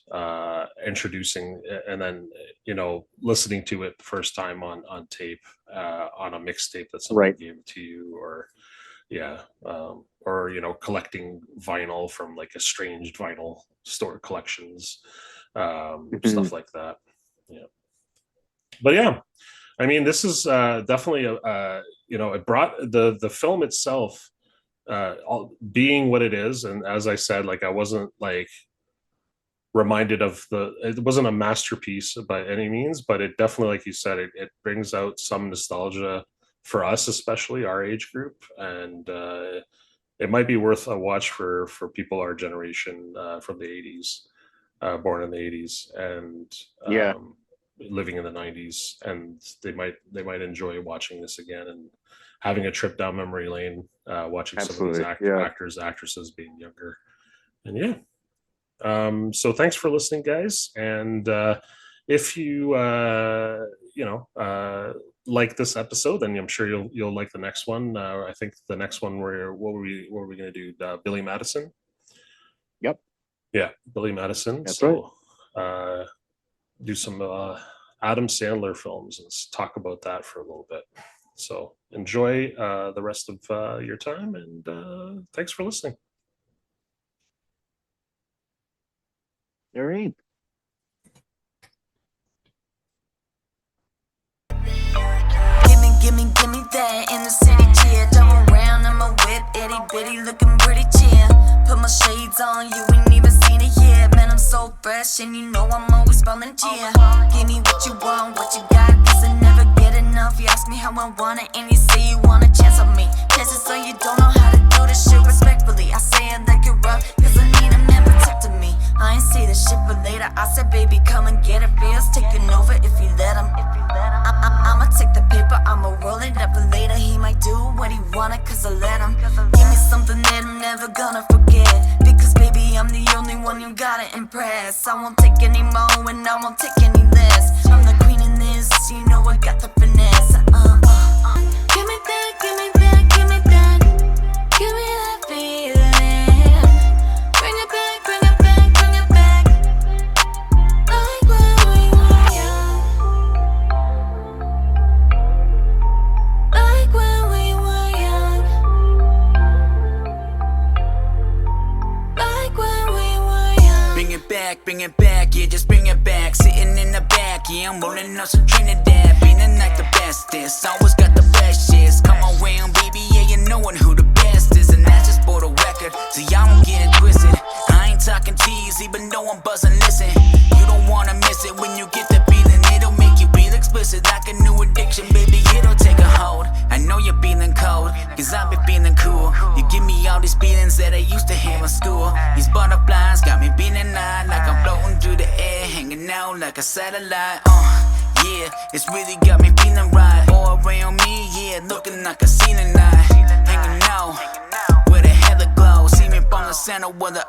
introducing, and then listening to it the first time on tape, on a mixtape that somebody Right. gave it to you, or yeah, or collecting vinyl from like estranged vinyl store collections, Hmm. stuff like that. Yeah, but yeah, I mean, this is definitely it brought the film itself, being what it is, and as I said, like I wasn't like reminded of it wasn't a masterpiece by any means, but it definitely, like you said, it brings out some nostalgia for us, especially our age group, and it might be worth a watch for people our generation, from the 80s, born in the 80s, and Yeah, living in the 90s, and they might enjoy watching this again and having a trip down memory lane, watching some of these absolutely. Yeah. actors, actresses being younger. And yeah, so thanks for listening, guys. And if you like this episode, then I'm sure you'll like the next one. I think the next one, what were we going to do? Billy Madison. Yep. Yeah, Billy Madison. That's right. So do some Adam Sandler films and talk about that for a little bit. So enjoy the rest of your time, and thanks for listening. All right. Gimme that in the city cheer. Double round in my whip, itty bitty, looking pretty chill. Put my shades on, you ain't even seen it yet. Man, I'm so fresh, and you know I'm always spelling cheer. Give me what you want, what you got, cause I never get enough. You ask me how I want it, and you say you want a chance on me. Chances are you don't know how to do this shit respectfully. I say it like it rough, cause I need a man protecting me. I ain't say this shit for later. I said, baby, come and get it. Feels taking over if you let him. I'ma take the paper, I'ma roll it up, and later he might do what he wanted, cause I let him. Give me something that I'm never gonna forget, because baby, I'm the only one you gotta impress. I won't take any more, and I won't take any less. I'm the queen in this, you know I got the finesse. Give me that, give me that, give me that. Give me that feeling. Bring it back, bring it back, bring it back. Like when we were young. bring it back, yeah, just bring it back. Sitting in the back, yeah, I'm rolling up some Trinidad. Feeling like the bestest, always got the best shits. Come around, baby, yeah, you knowin' who the best is. And that's just for the record, so y'all don't get it twisted. I ain't talking tease, even though I'm buzzing, listen. You don't wanna miss it when you get the feeling. It'll make you feel explicit like a new addiction, baby, it'll take a hold. I know you're feeling cold, cause I've been feeling cool. You give me all these feelings that I used to have in school. These butterflies got me feeling high, like I'm floating through the air, hanging out like a satellite. Yeah, it's really got me feeling right. All around me, yeah, looking like a ceiling light. Hanging out where the heather glows. See me from the center where the